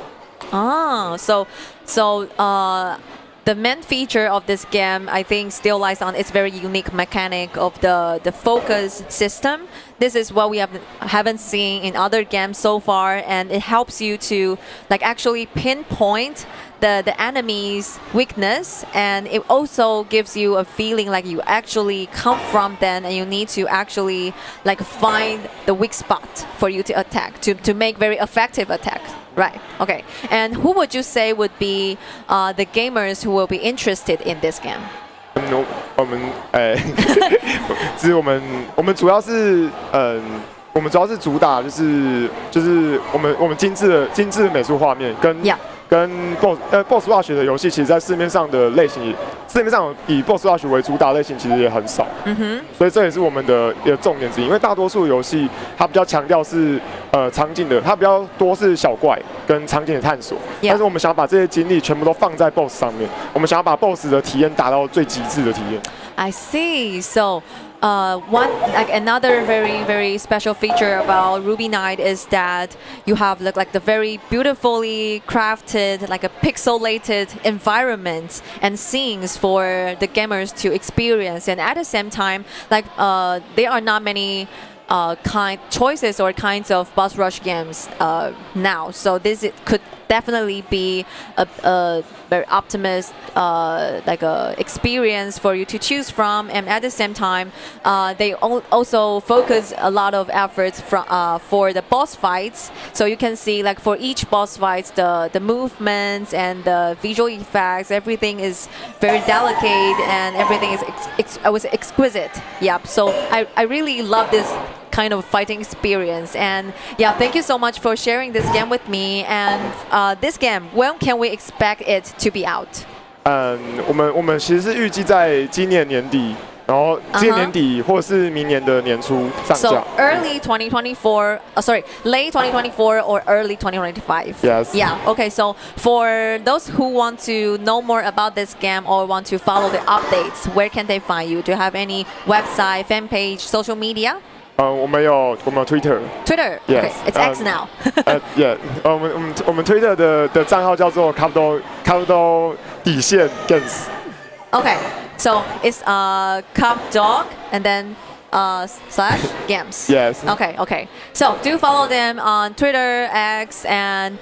The main feature of this game, I think, still lies on its very unique mechanic of the focus system. This is what we haven't seen in other games so far, and it helps you to like actually pinpoint the enemy's weakness, and it also gives you a feeling like you actually come from them, and you need to actually like find the weak spot for you to attack to make very effective attack. Right. Okay. And who would you say would be the gamers who will be interested in this game? 我们其实我们主要是我们主要是主打就是我们精致的美术画面跟 BOSS Rush 的游戏，其实在市面上的类型，市面上以 BOSS Rush 为主打类型其实也很少，所以这也是我们的一个重点之一。因为大多数游戏它比较强调是场景的，它比较多是小怪跟场景的探索，但是我们想要把这些精力全部都放在 BOSS 上面，我们想要把 BOSS 的体验达到最极致的体验。I see. So. Another very special feature about Ruby Knight is that you have like the very beautifully crafted, like a pixelated environment and scenes for the gamers to experience, and at the same time, like there are not many choices or kinds of boss rush games now. So this could definitely be a very optimist like a experience for you to choose from, and at the same time they also focus a lot of efforts for the boss fights. So you can see like for each boss fights the movements and the visual effects, everything is very delicate and everything is exquisite. Yep. So I really love this kind of fighting experience, and yeah, thank you so much for sharing this game with me. And this game, when can we expect it to be out? 我们其实是预计在今年年底，然后今年年底或是明年的年初上架。So early 2024, late 2024 or early 2025. Yes. Yeah. Okay. So for those who want to know more about this game or want to follow the updates, where can they find you? Do you have any website, fan page, social media? 我们有 Twitter. Yes. Okay, it's X now. Yeah. 我们 Twitter 的账号叫做 Capdo 底线 Games. Okay. So it's Capdog and then slash games. Yes. Okay. So do follow them on Twitter, X, and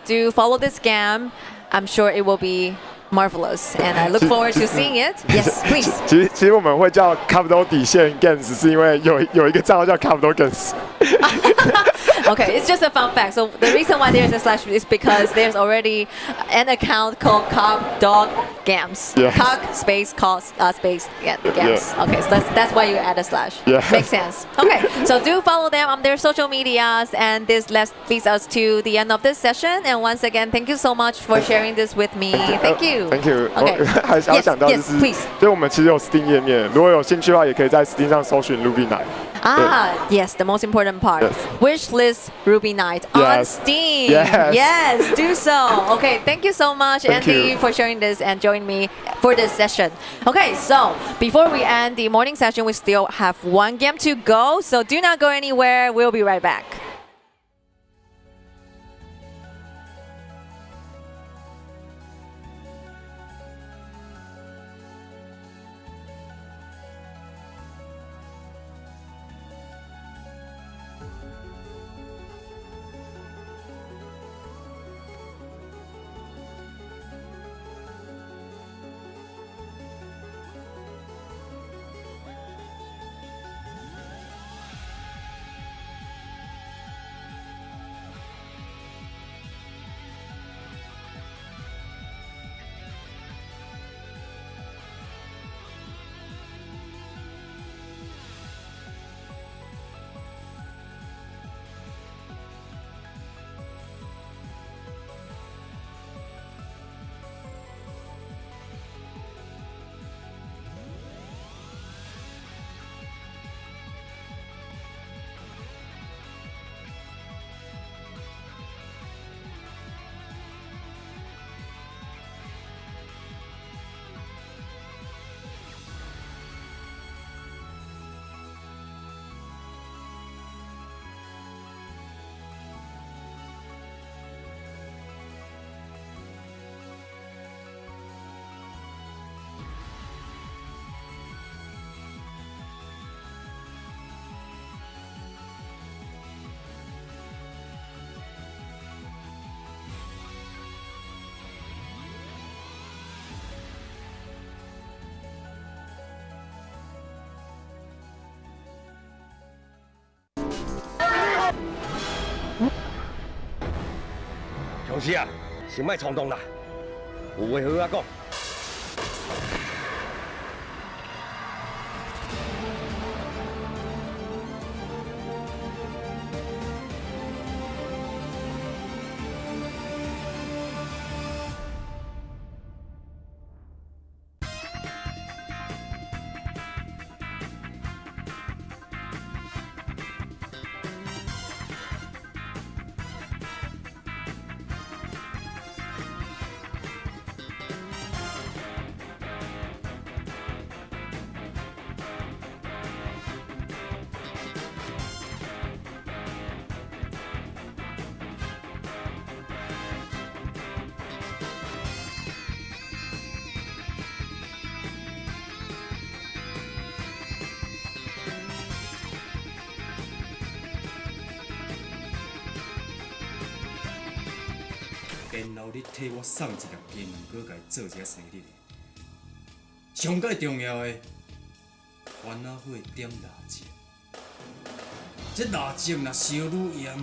do follow this game. I'm sure it will be marvelous, and I look forward to seeing it. Yes, please. 其实我们会叫 Capdo 底线 Games， 是因为有一个账号叫 Capdo Games。Okay, it's just a fun fact. So the reason why there's a slash is because there's already an account called Capdog Games. Yes. Cock space cost space games. Yeah. Okay, so that's why you add a slash. Yeah. Makes sense. Okay, so do follow them on their social medias, and this leads us to the end of this session. And once again, thank you so much for sharing this with me. Thank you. Thank you. Okay. 还是要 Yes, 讲到就 yes, 是， please. 就我们其实有 Steam 页面，如果有兴趣的话，也可以在 Steam 上搜寻 Ruby Night。 Ah, yes, the most important part. Yes. Wishlist Ruby Night on Yes. Steam. Yes. Yes, do so. Okay, thank you so much, Thank Andy, you. for sharing this and joining me for this session. Okay, so before we end the morning session, we still have one game to go. So do not go anywhere. We'll be right back. Chồng sư à, xin mai冲动啦，有话好啊讲。然后你替我送一粒金银果，甲伊做一下生日的。上界重要的，烦恼火点蜡烛。这蜡烛若烧愈严，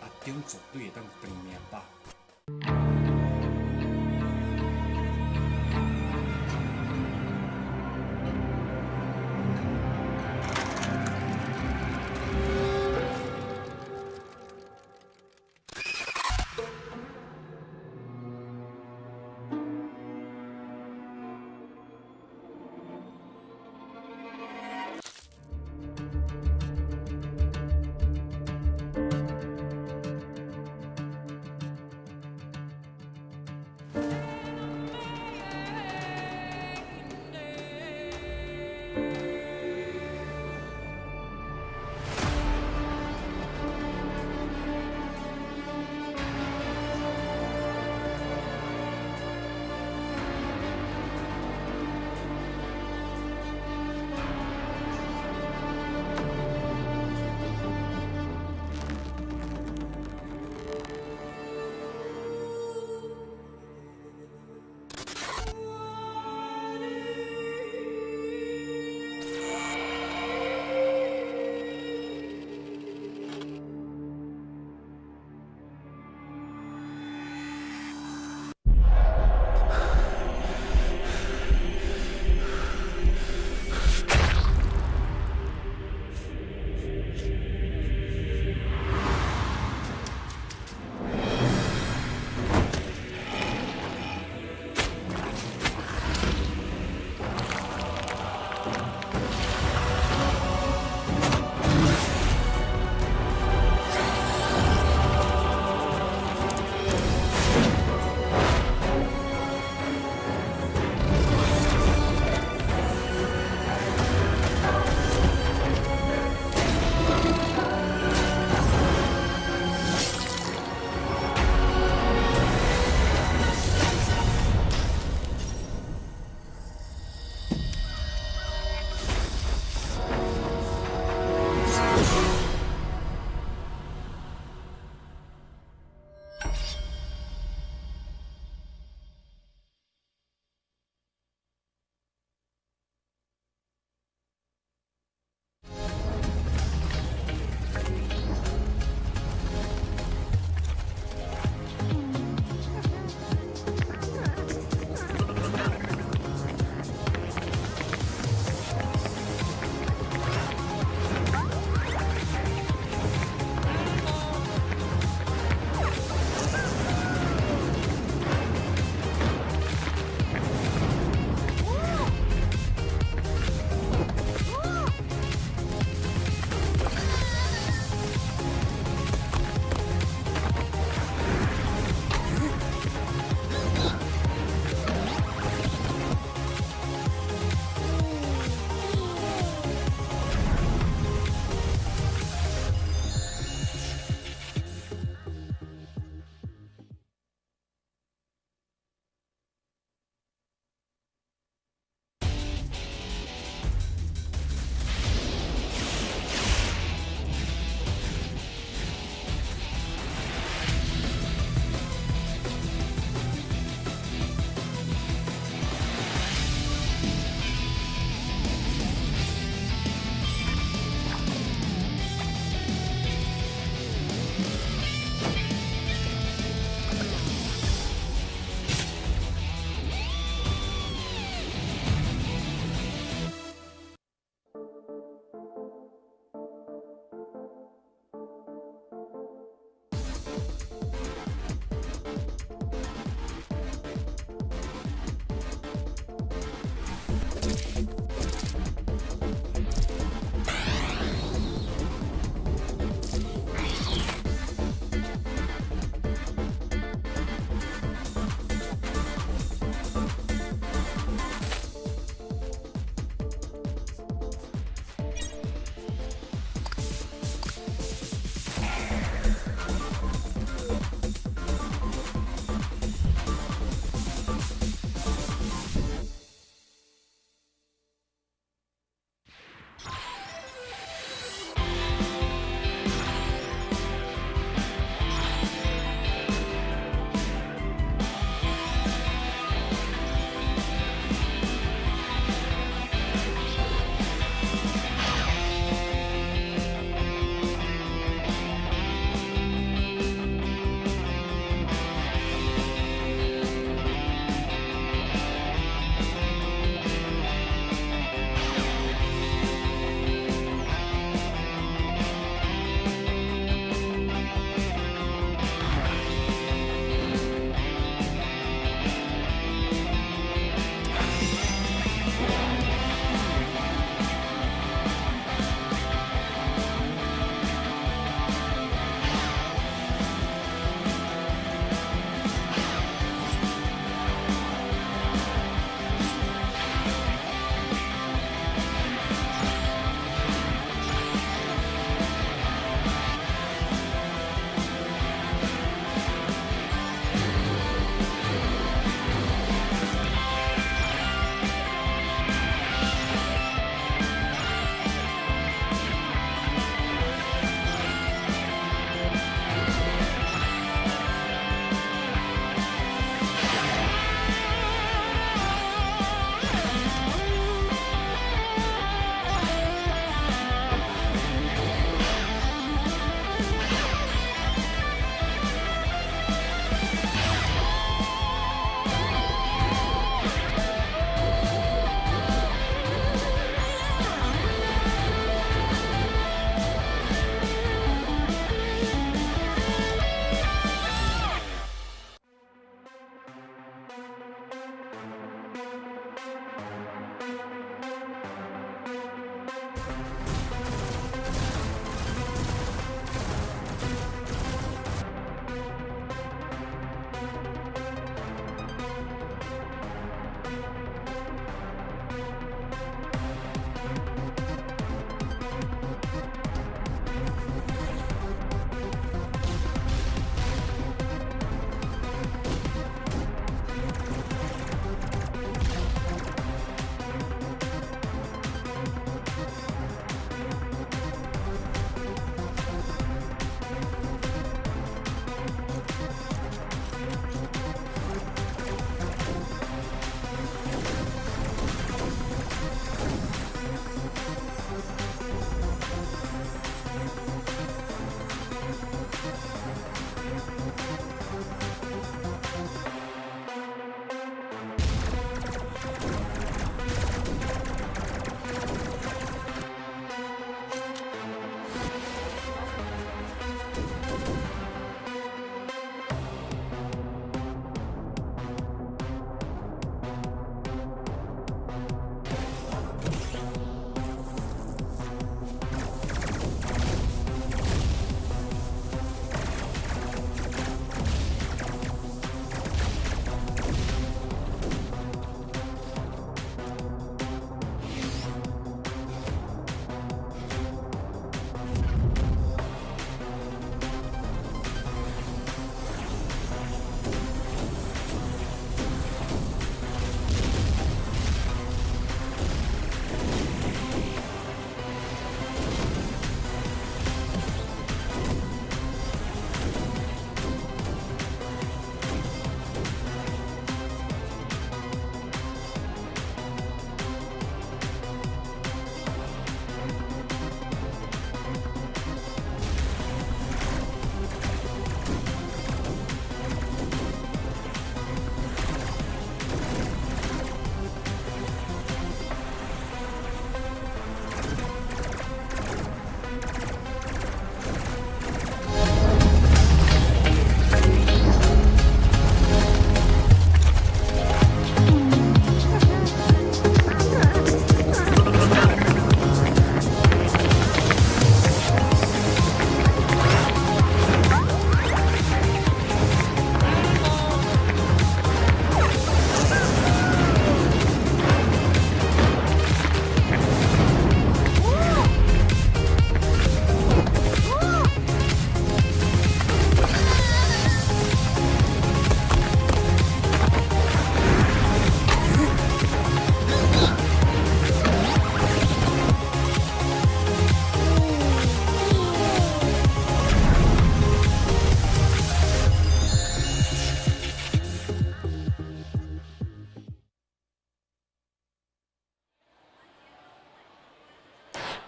阿中绝对会当长命百。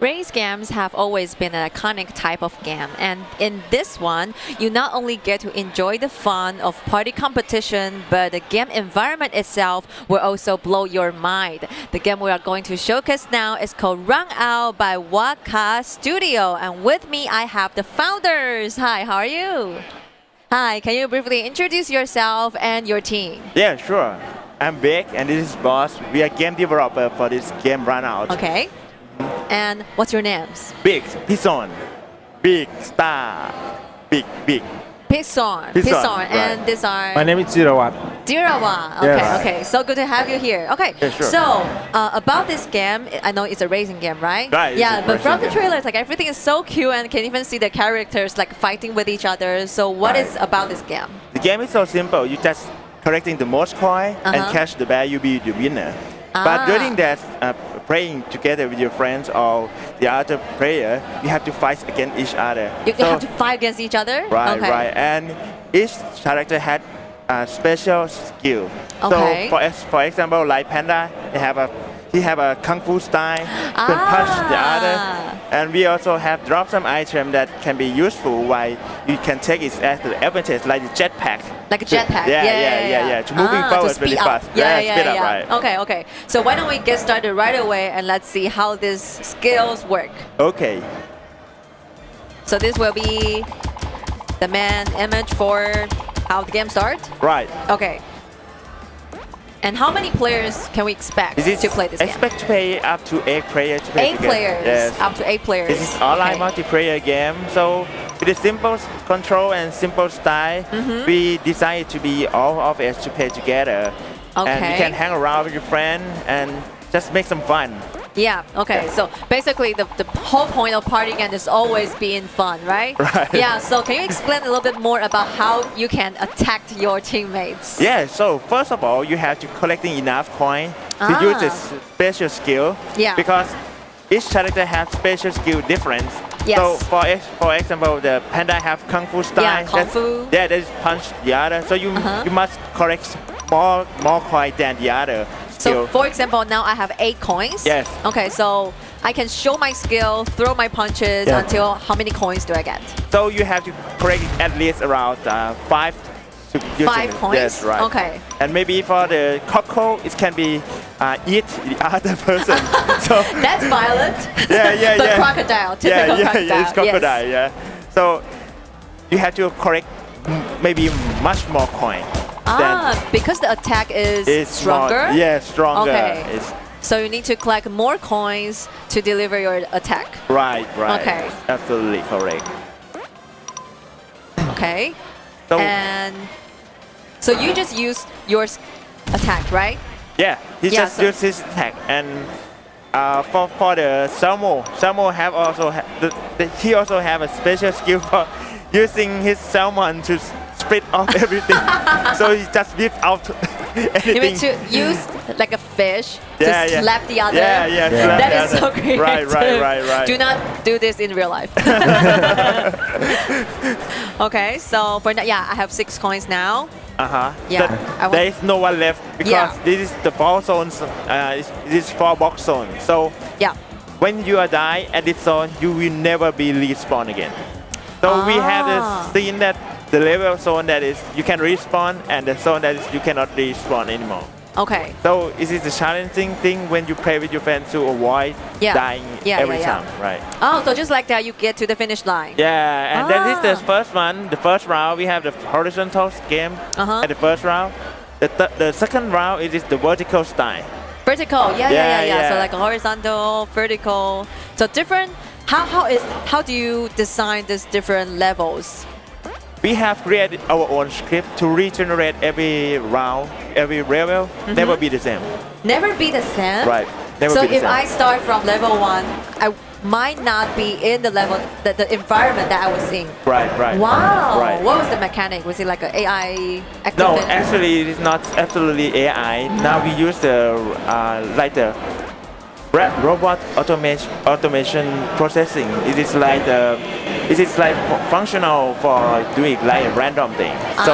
Race games have always been an iconic type of game, and in this one, you not only get to enjoy the fun of party competition, but the game environment itself will also blow your mind. The game we are going to showcase now is called Run Out by Waka Studio, and with me I have the founders. Hi, how are you? Hi, can you briefly introduce yourself and your team? Yeah, sure. I'm Big and this is Boss. We are game developer for this game Run Out. Okay. And what's your names? Big, Pison, Big, Star, Big. Pison. Right. And these are... My name is Jirawa. Dirawa. Okay, Yes. okay. So good to have you here. Okay, Yeah, sure. so about this game, I know it's a racing game, right? Right, it's Yeah, a but from the racing game. trailers, like everything is so cute and can even see the characters like fighting with each other. So what Right. is about this game? The game is so simple. You just collecting the most coin and Uh-huh. catch the bear, you be the winner. Ah. But during that, playing together with your friends or the other player, you have to fight against each other. You So- have to fight against each other? Right, Okay. right. And each character had a special skill. Okay. So for example, like Panda, he have a kung fu style, can punch the other. And we also have drop some item that can be useful while you can take it as the advantage, like the jetpack. Like a jetpack. Yeah. To moving forward to speed really up. fast. Yeah, speed up, right. Okay. So why don't we get started right away and let's see how these skills work. Okay. So this will be the main image for how the game starts. Right. Okay. And how many players can we expect This is to play this game? expect to play up to 8 players to play 8 together. players. Yes. Up to 8 players. This is online Okay. multiplayer game. So with a simple control and simple style, Mm-hmm. we decided to be all of us to play together. And Okay. you can hang around with your friend and just make some fun. Yeah, okay. So basically the whole point of party game is always being fun, right? Right. Yeah, so can you explain a little bit more about how you can attack your teammates? Yeah, so first of all, you have to collecting enough coin to use this special skill. Yeah. Because each character has special skill difference. Yes. So for example, the panda have kung fu style. Yeah, kung fu. Yeah, they punch the other. So you must collect more coin than the other So skill. for example, now I have 8 coins. Yes. Okay, so I can show my skill, throw my punches Yeah. until how many coins do I get? So you have to collect at least around 5 to use 5 it. coins? Yes, right. Okay. And maybe for the coco, it can be eat the other person. So That's violent. yeah. But crocodile, typical crocodile. It's crocodile. Yes. Yeah. So you have to collect maybe much more coin. Because the attack is It's stronger? Yeah, stronger. Okay. It's So you need to collect more coins to deliver your attack. right. Okay. Absolutely correct. Okay. So And so you just use your attack, right? yeah, he Yeah, just so- used his attack and. For the Salmo have also he also have a special skill for using his salmon to split off everything. So he just whip out anything. You mean to use like a fish to Yeah, yeah. slap the other? Yeah, slap That the is so other. creative. Right. Do not do this in real life. Okay, so for now, yeah, I have 6 coins now. Yeah, I want- There is no one left because Yeah. this is the ball zones. This is 4 box zone. So Yeah. when you are die at this zone, you will never be respawn again. So we have Ah. this scene that the level zone that is you can respawn and the zone that is you cannot respawn anymore. Okay. So it is a challenging thing when you play with your friends to avoid Yeah. dying Yeah, every yeah, yeah. time, right? Oh, so just like that, you get to the finish line. Yeah, and then this is the Ah. first one. The first round we have the horizontal game at the first round. The second round it is the vertical style. Vertical, yeah. Yeah. So like a horizontal, vertical. So different. How do you design these different levels? We have created our own script to regenerate every round, every level. Never be the same. Never be the same. Right. Never So be the if same. I start from level 1, I might not be in the level, the environment that I was in. Right. Wow. Right. What was the mechanic? Was it like an AI No, activity? actually, it is not absolutely AI. Now we use the like the robot automation processing. It is like functional for doing like random things. So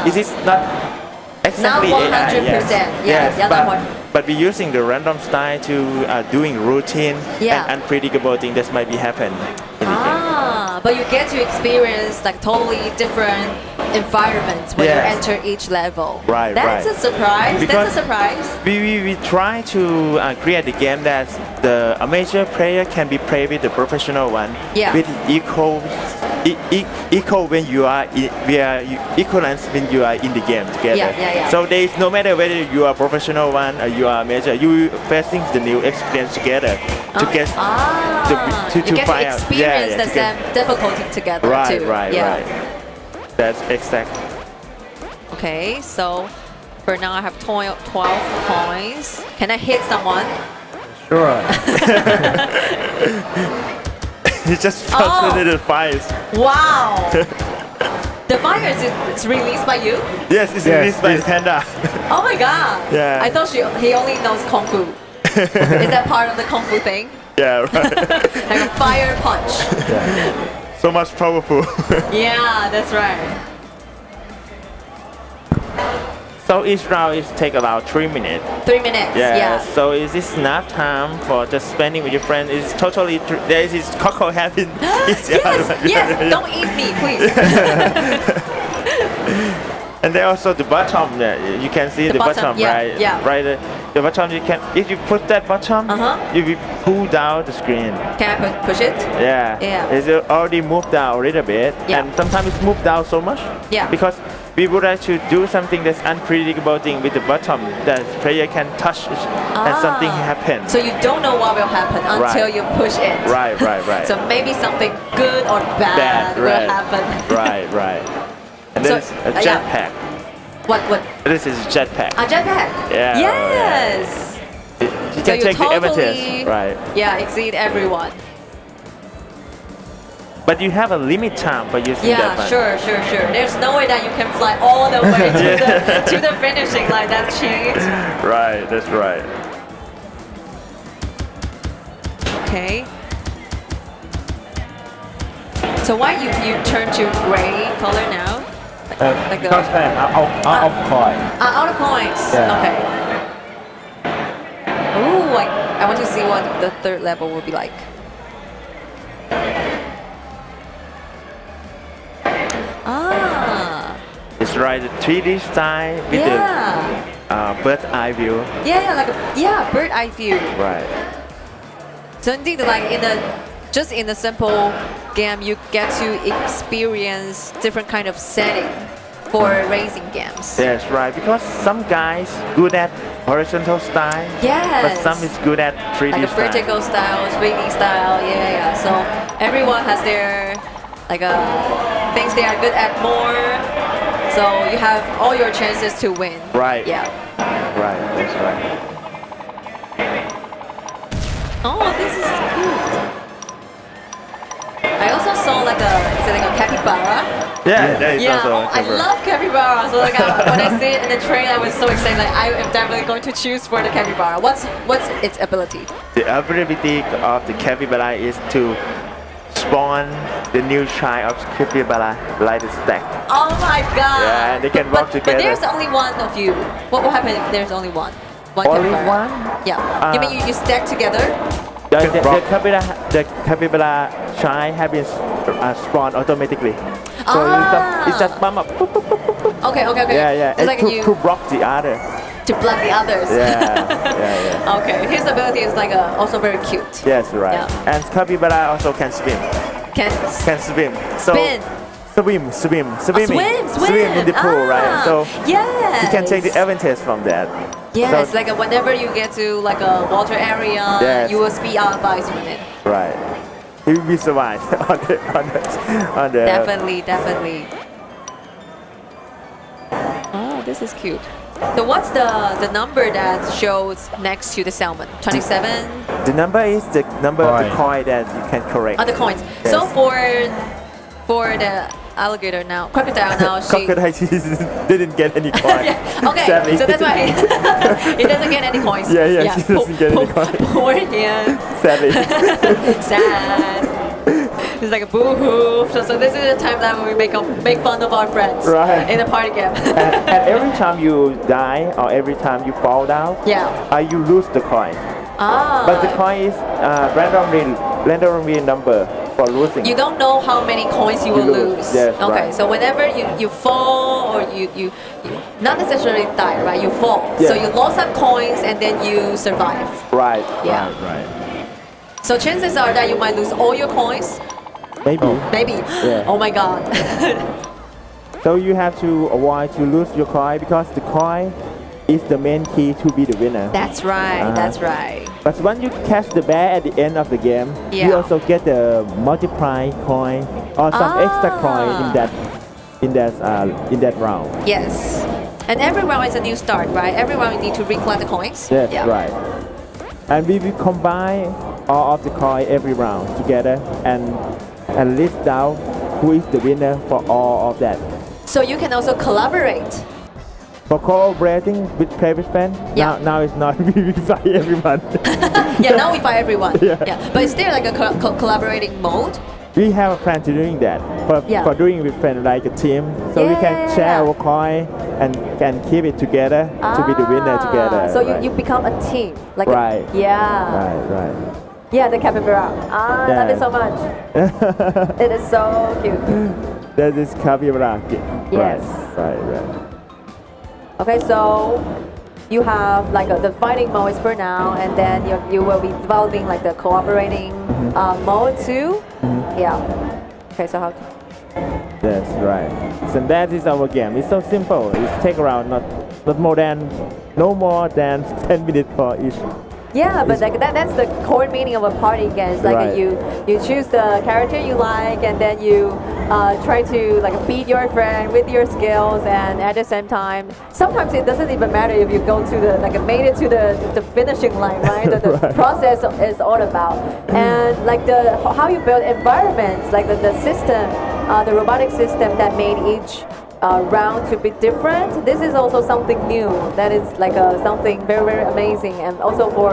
it is not Not exactly 100%. AI. Yes. Yeah, not but one. but we're using the random style to doing routine Yeah. and unpredictable thing that might be happen in the game. But you get to experience like totally different environments when you Yes. enter each level. Right, That's right. a surprise. That's Because- a surprise. We try to create a game that the amateur player can be played with the professional one Yeah. with equal when you are we are equivalence when you are in the game together. Yeah. So there is no matter whether you are professional one or you are amateur, you facing the new experience together to get to you get find to out. experience the to get- same difficulty together right, too. right, Yeah. right. That's exact. Okay, so for now I have 12 points. Can I hit someone? Sure. He just Oh. felt the fires. Wow. The fire is released by you? Yes, it's released by the panda. Oh my god. Yeah. I thought he only knows kung fu. Is that part of the kung fu thing? Yeah, right. Like a fire punch. So much powerful. Yeah, that's right. So each round is take about 3 minutes. 3 minutes. Yeah. So is this enough time for just spending with your friend? It's totally there is this cocoa having. Yes, don't eat me, please. And then also the bottom. You can see The the, bottom, bottom, yeah, right? yeah. Right. The bottom. You can if you put that bottom, you will pull down the screen. Can I push it? Yeah. Yeah. It's already moved down a little bit, Yeah. and sometimes it's moved down so much. Yeah. Because we would like to do something that's unpredictable thing with the bottom that player can touch it and something happens. So you don't know what will happen until Right. you push it. Right. So maybe something good or bad will right. happen. Right. And So, then it's a yeah. jetpack. What? This is jetpack. A jetpack. Yeah, Yes. You So can you take the totally, advantage. Right. Yeah, exceed everyone. But you have a limit time for using Yeah, that one. sure. There's no way that you can fly all the way to the finishing line. That's cheat. Right, that's right. Okay. So why you turn to gray color now? Like Because I'm out of coin. out of points. Yeah. Okay. Ooh, I want to see what the third level will be like. Ah. It's right, the 3D style with Yeah. the bird eye view. Yeah, like a bird eye view. Right. So indeed, like just in a simple game, you get to experience different kind of setting for racing games. That's right, because some guys good at horizontal style, Yes. but some is good at 3D Like a style. vertical style, 3D style, yeah. So everyone has their things they are good at more. So you have all your chances to win. Right. Yeah. Right, that's right. Oh, this is cute. I also saw like a capybara. Yeah, that is Yeah, also oh, I clever. love capybara. So like when I see it in the trailer, I was so excited. Like I am definitely going to choose for the capybara. What's its ability? The ability of the capybara is to spawn the new child of capybara like the stack. Oh my god! Yeah, they can but, walk together. But there's only one of you. What will happen if there's only one? Only capybara? one? Yeah. You mean you stack together? The capybara child have been spawned automatically. So it's just bump up. Okay. Yeah. It's And like to block the other. to block the others. Yeah. Okay. His ability is like also very cute. Yes, right. Yeah. And capybara also can swim. Can swim. So spin. Swim in the pool, Ah, right? So yes. you can take the advantage from that. Yes, So- like whenever you get to like a water area, Yes. you will speed up by swimming. Right. He will be survived on the Definitely. Oh, this is cute. So what's the number that shows next to the salmon? 27? The number is the number of the Coin. coin that you can collect. Oh, the coins. Yes. So for the alligator now, crocodile now, she... Crocodile didn't get any coin. Yeah. Okay, Sadly. so that's why it doesn't get any coins. Yeah, she doesn't get any coins. Poor him. Sadly. Sad. It's like a boo-hoo. So this is the time that we make fun of our friends Right. in a party game. And every time you die or every time you fall down, Yeah. you lose the coin. Ah. But the coin is randomly number for losing. You don't know how many coins you will lose. lose. Yes, okay, right. so whenever you fall or you not necessarily die, right? You fall. So Yeah. you lost some coins and then you survive. Right. Yeah. Right. So chances are that you might lose all your coins. Maybe. Maybe. Yeah. Oh my god. So you have to avoid to lose your coin because the coin is the main key to be the winner. That's right. That's right. But when you catch the bear at the end of the game, Yeah. you also get the multiply coin or some extra coin in that round. Yes. And every round is a new start, right? Every round you need to recollect the coins. Yes, Yeah. right. And we will combine all of the coin every round together and list down who is the winner for all of that. So you can also collaborate. For collaborating with previous friends, Yeah. now it's not we will fight everyone. Yeah, now we fight everyone. Yeah. But is there like a collaborating mode? We have a plan to doing that for doing with friends like a team, so we can share our coin and can keep it together to be the winner together. So right? you become a team. Like Right. Yeah. Right. Yeah, the capybara. I love it so much. It is so cute. That is capybara. Yes. Right. Okay, so you have like the fighting mode is for now, and then you will be developing like the cooperating mode too. Yeah. Okay, so how to? That's right. So that is our game. It's so simple. It take around no more than 10 minutes for each. Yeah, but like that's the core meaning of a party game. It's like Right. you choose the character you like, and then you try to like beat your friend with your skills, and at the same time, sometimes it doesn't even matter if you go to made it to the finishing line, right? The Right. process is all about, and like how you build environments, like the system, the robotic system that made each round to be different. This is also something new. That is like something very, very amazing, and also for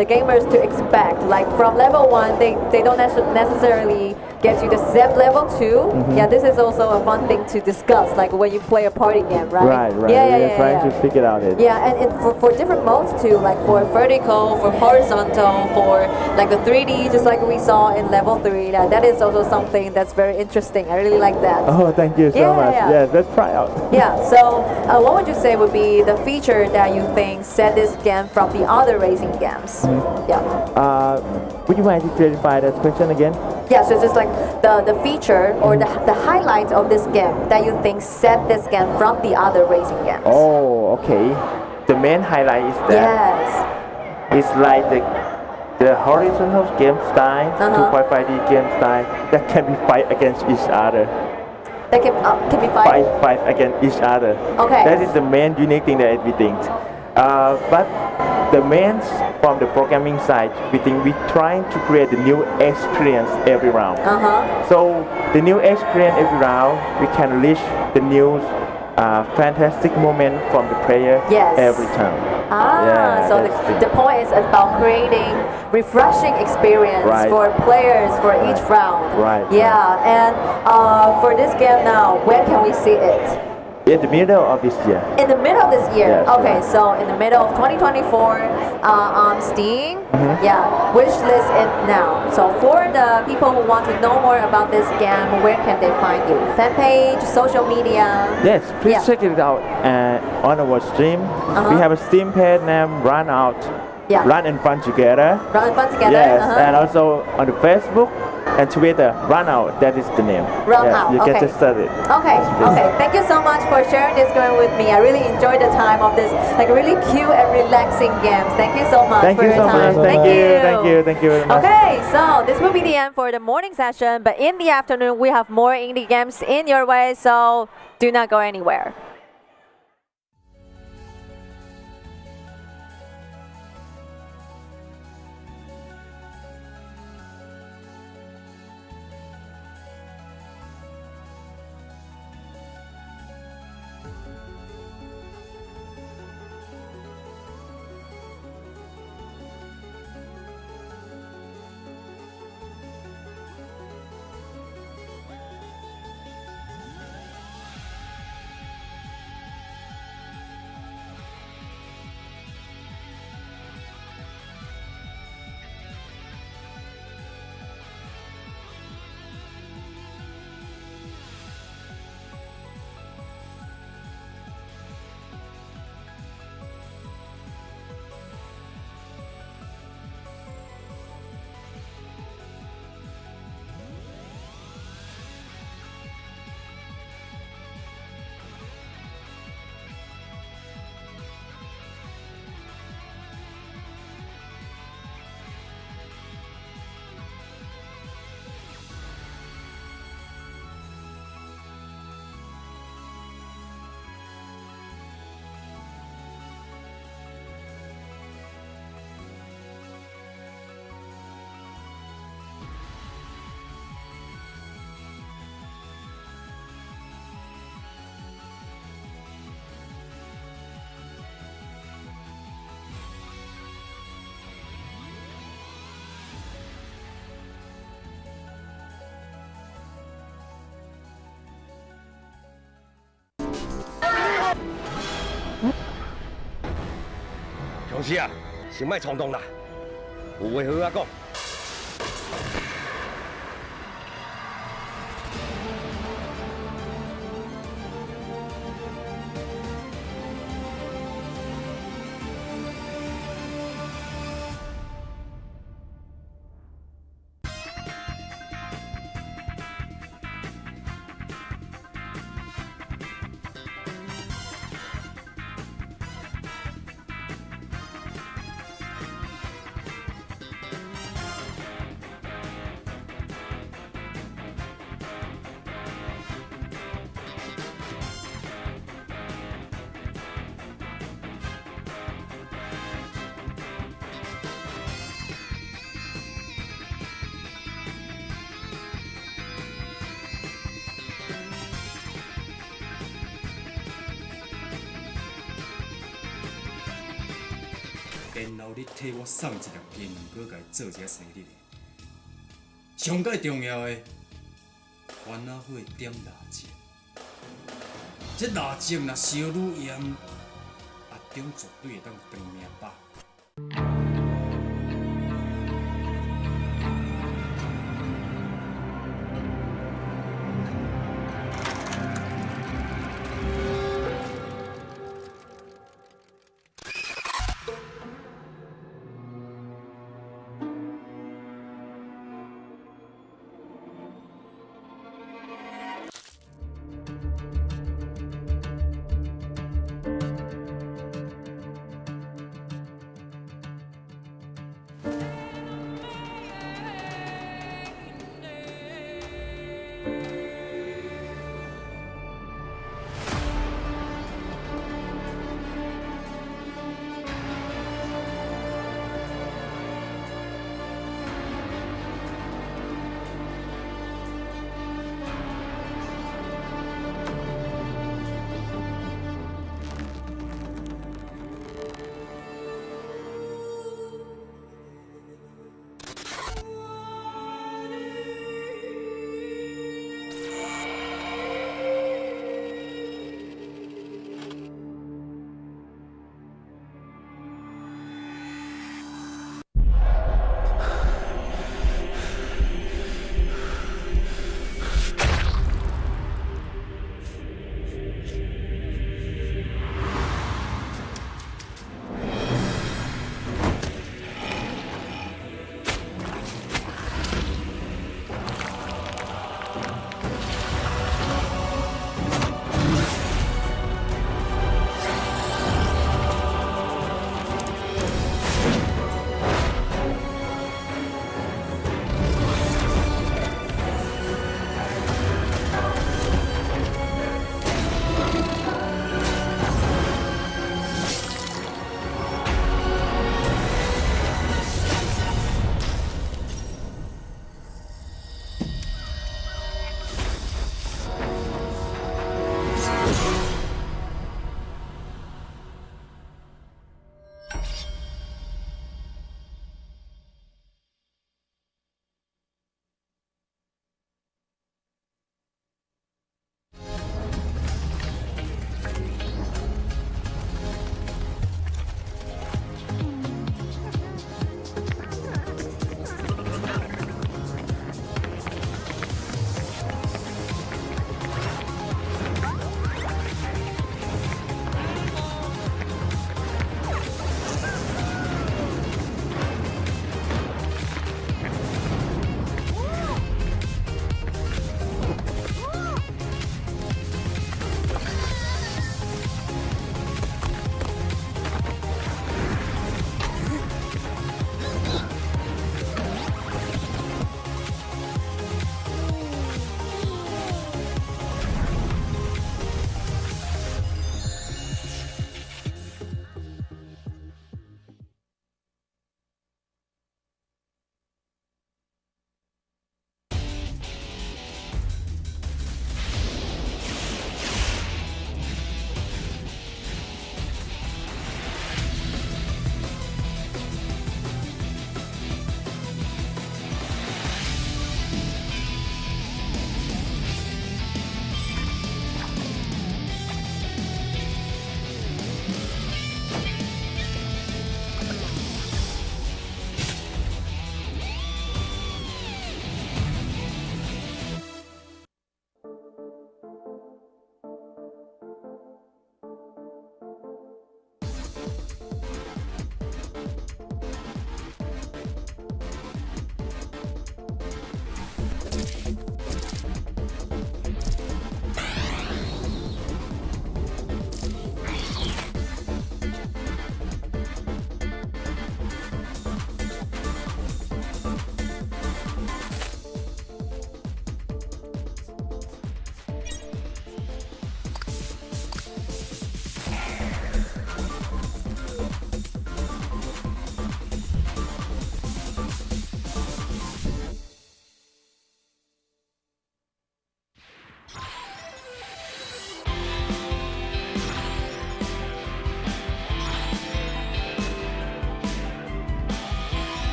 the gamers to expect. Like from level 1, they don't necessarily get to the Z level 2. Yeah, this is also a fun thing to discuss. Like when you play a party game, right? Right. Yeah, We're trying to figure out it. Yeah, and for different modes too, like for vertical, for horizontal, for like a 3D, just like we saw in level 3. That is also something that's very interesting. I really like that. Oh, thank you so much. Yeah. Yes, let's try out. Yeah, so what would you say would be the feature that you think set this game from the other racing games? Yeah. Would you mind to clarify that question again? Yeah, so it's just like the feature or the highlight of this game that you think set this game from the other racing games. Oh, okay. The main highlight is that Yes. it's like the horizontal game style, Uh-huh. 2.5D game style that can be fight against each other. That can be fight. Fight against each other. Okay. That is the main unique thing that we think. But the main from the programming side, we think we're trying to create a new experience every round. So the new experience every round, we can reach the new fantastic moment from the player Yes. every time. Yeah, So that's the point is about creating refreshing experience Right. for players for each round. Right. Yeah, and for this game now, when can we see it? In the middle of this year. In the middle of this year. Yes, Okay, right. so in the middle of 2024 on Steam. Mm-hmm. Yeah, wish list it now. So for the people who want to know more about this game, where can they find you? Fan page, social media? Yes, please Yeah. check it out on our stream. Uh-huh. We have a Steam page named Run Out. Yeah. Run and Fun Together. Run fun together. Yes, uh-huh. and also on the Facebook and Twitter, Run Out. That is the name. Run Yeah, Out, You okay. can just search it. Okay, okay. Thank you so much for sharing this game with me. I really enjoyed the time of this, like really cute and relaxing games. Thank you so much Thank for you your so time. much. Thank you. Thank you very much. Okay, so this will be the end for the morning session, but in the afternoon we have more indie games in your way, so do not go anywhere. 同事啊，先莫冲动啦，有话好好讲。然后你替我送一粒金银果，甲伊做一下生日的。上界重要的，烦恼火点蜡烛。这蜡烛若烧愈严，阿中绝对会当长命百。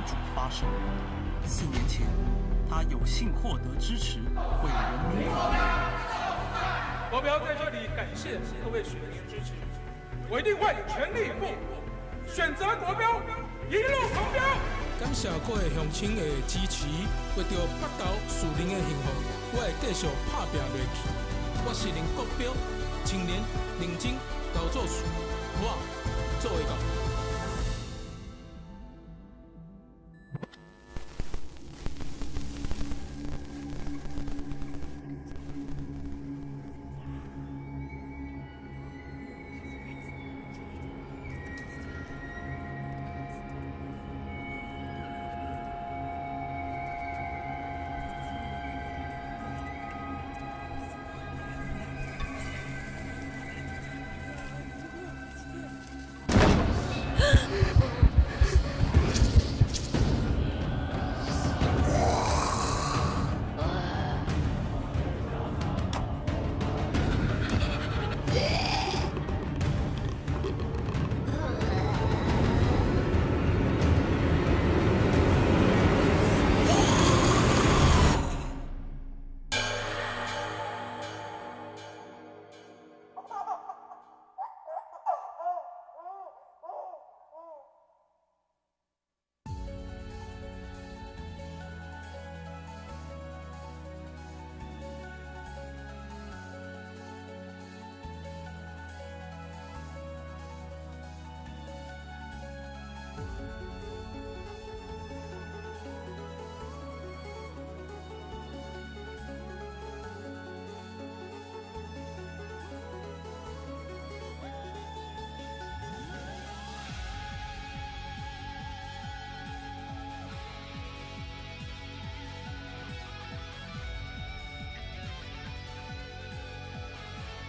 主发声。4年前，他有幸获得支持，为人民服务。国标在这里感谢各位选民支持，我一定会全力以赴，选择国标，一路狂飙。感谢各位乡亲的支持，为着北投树林的幸福，我会继续打拼落去。我是林国标，青年认真高做事，我做会到。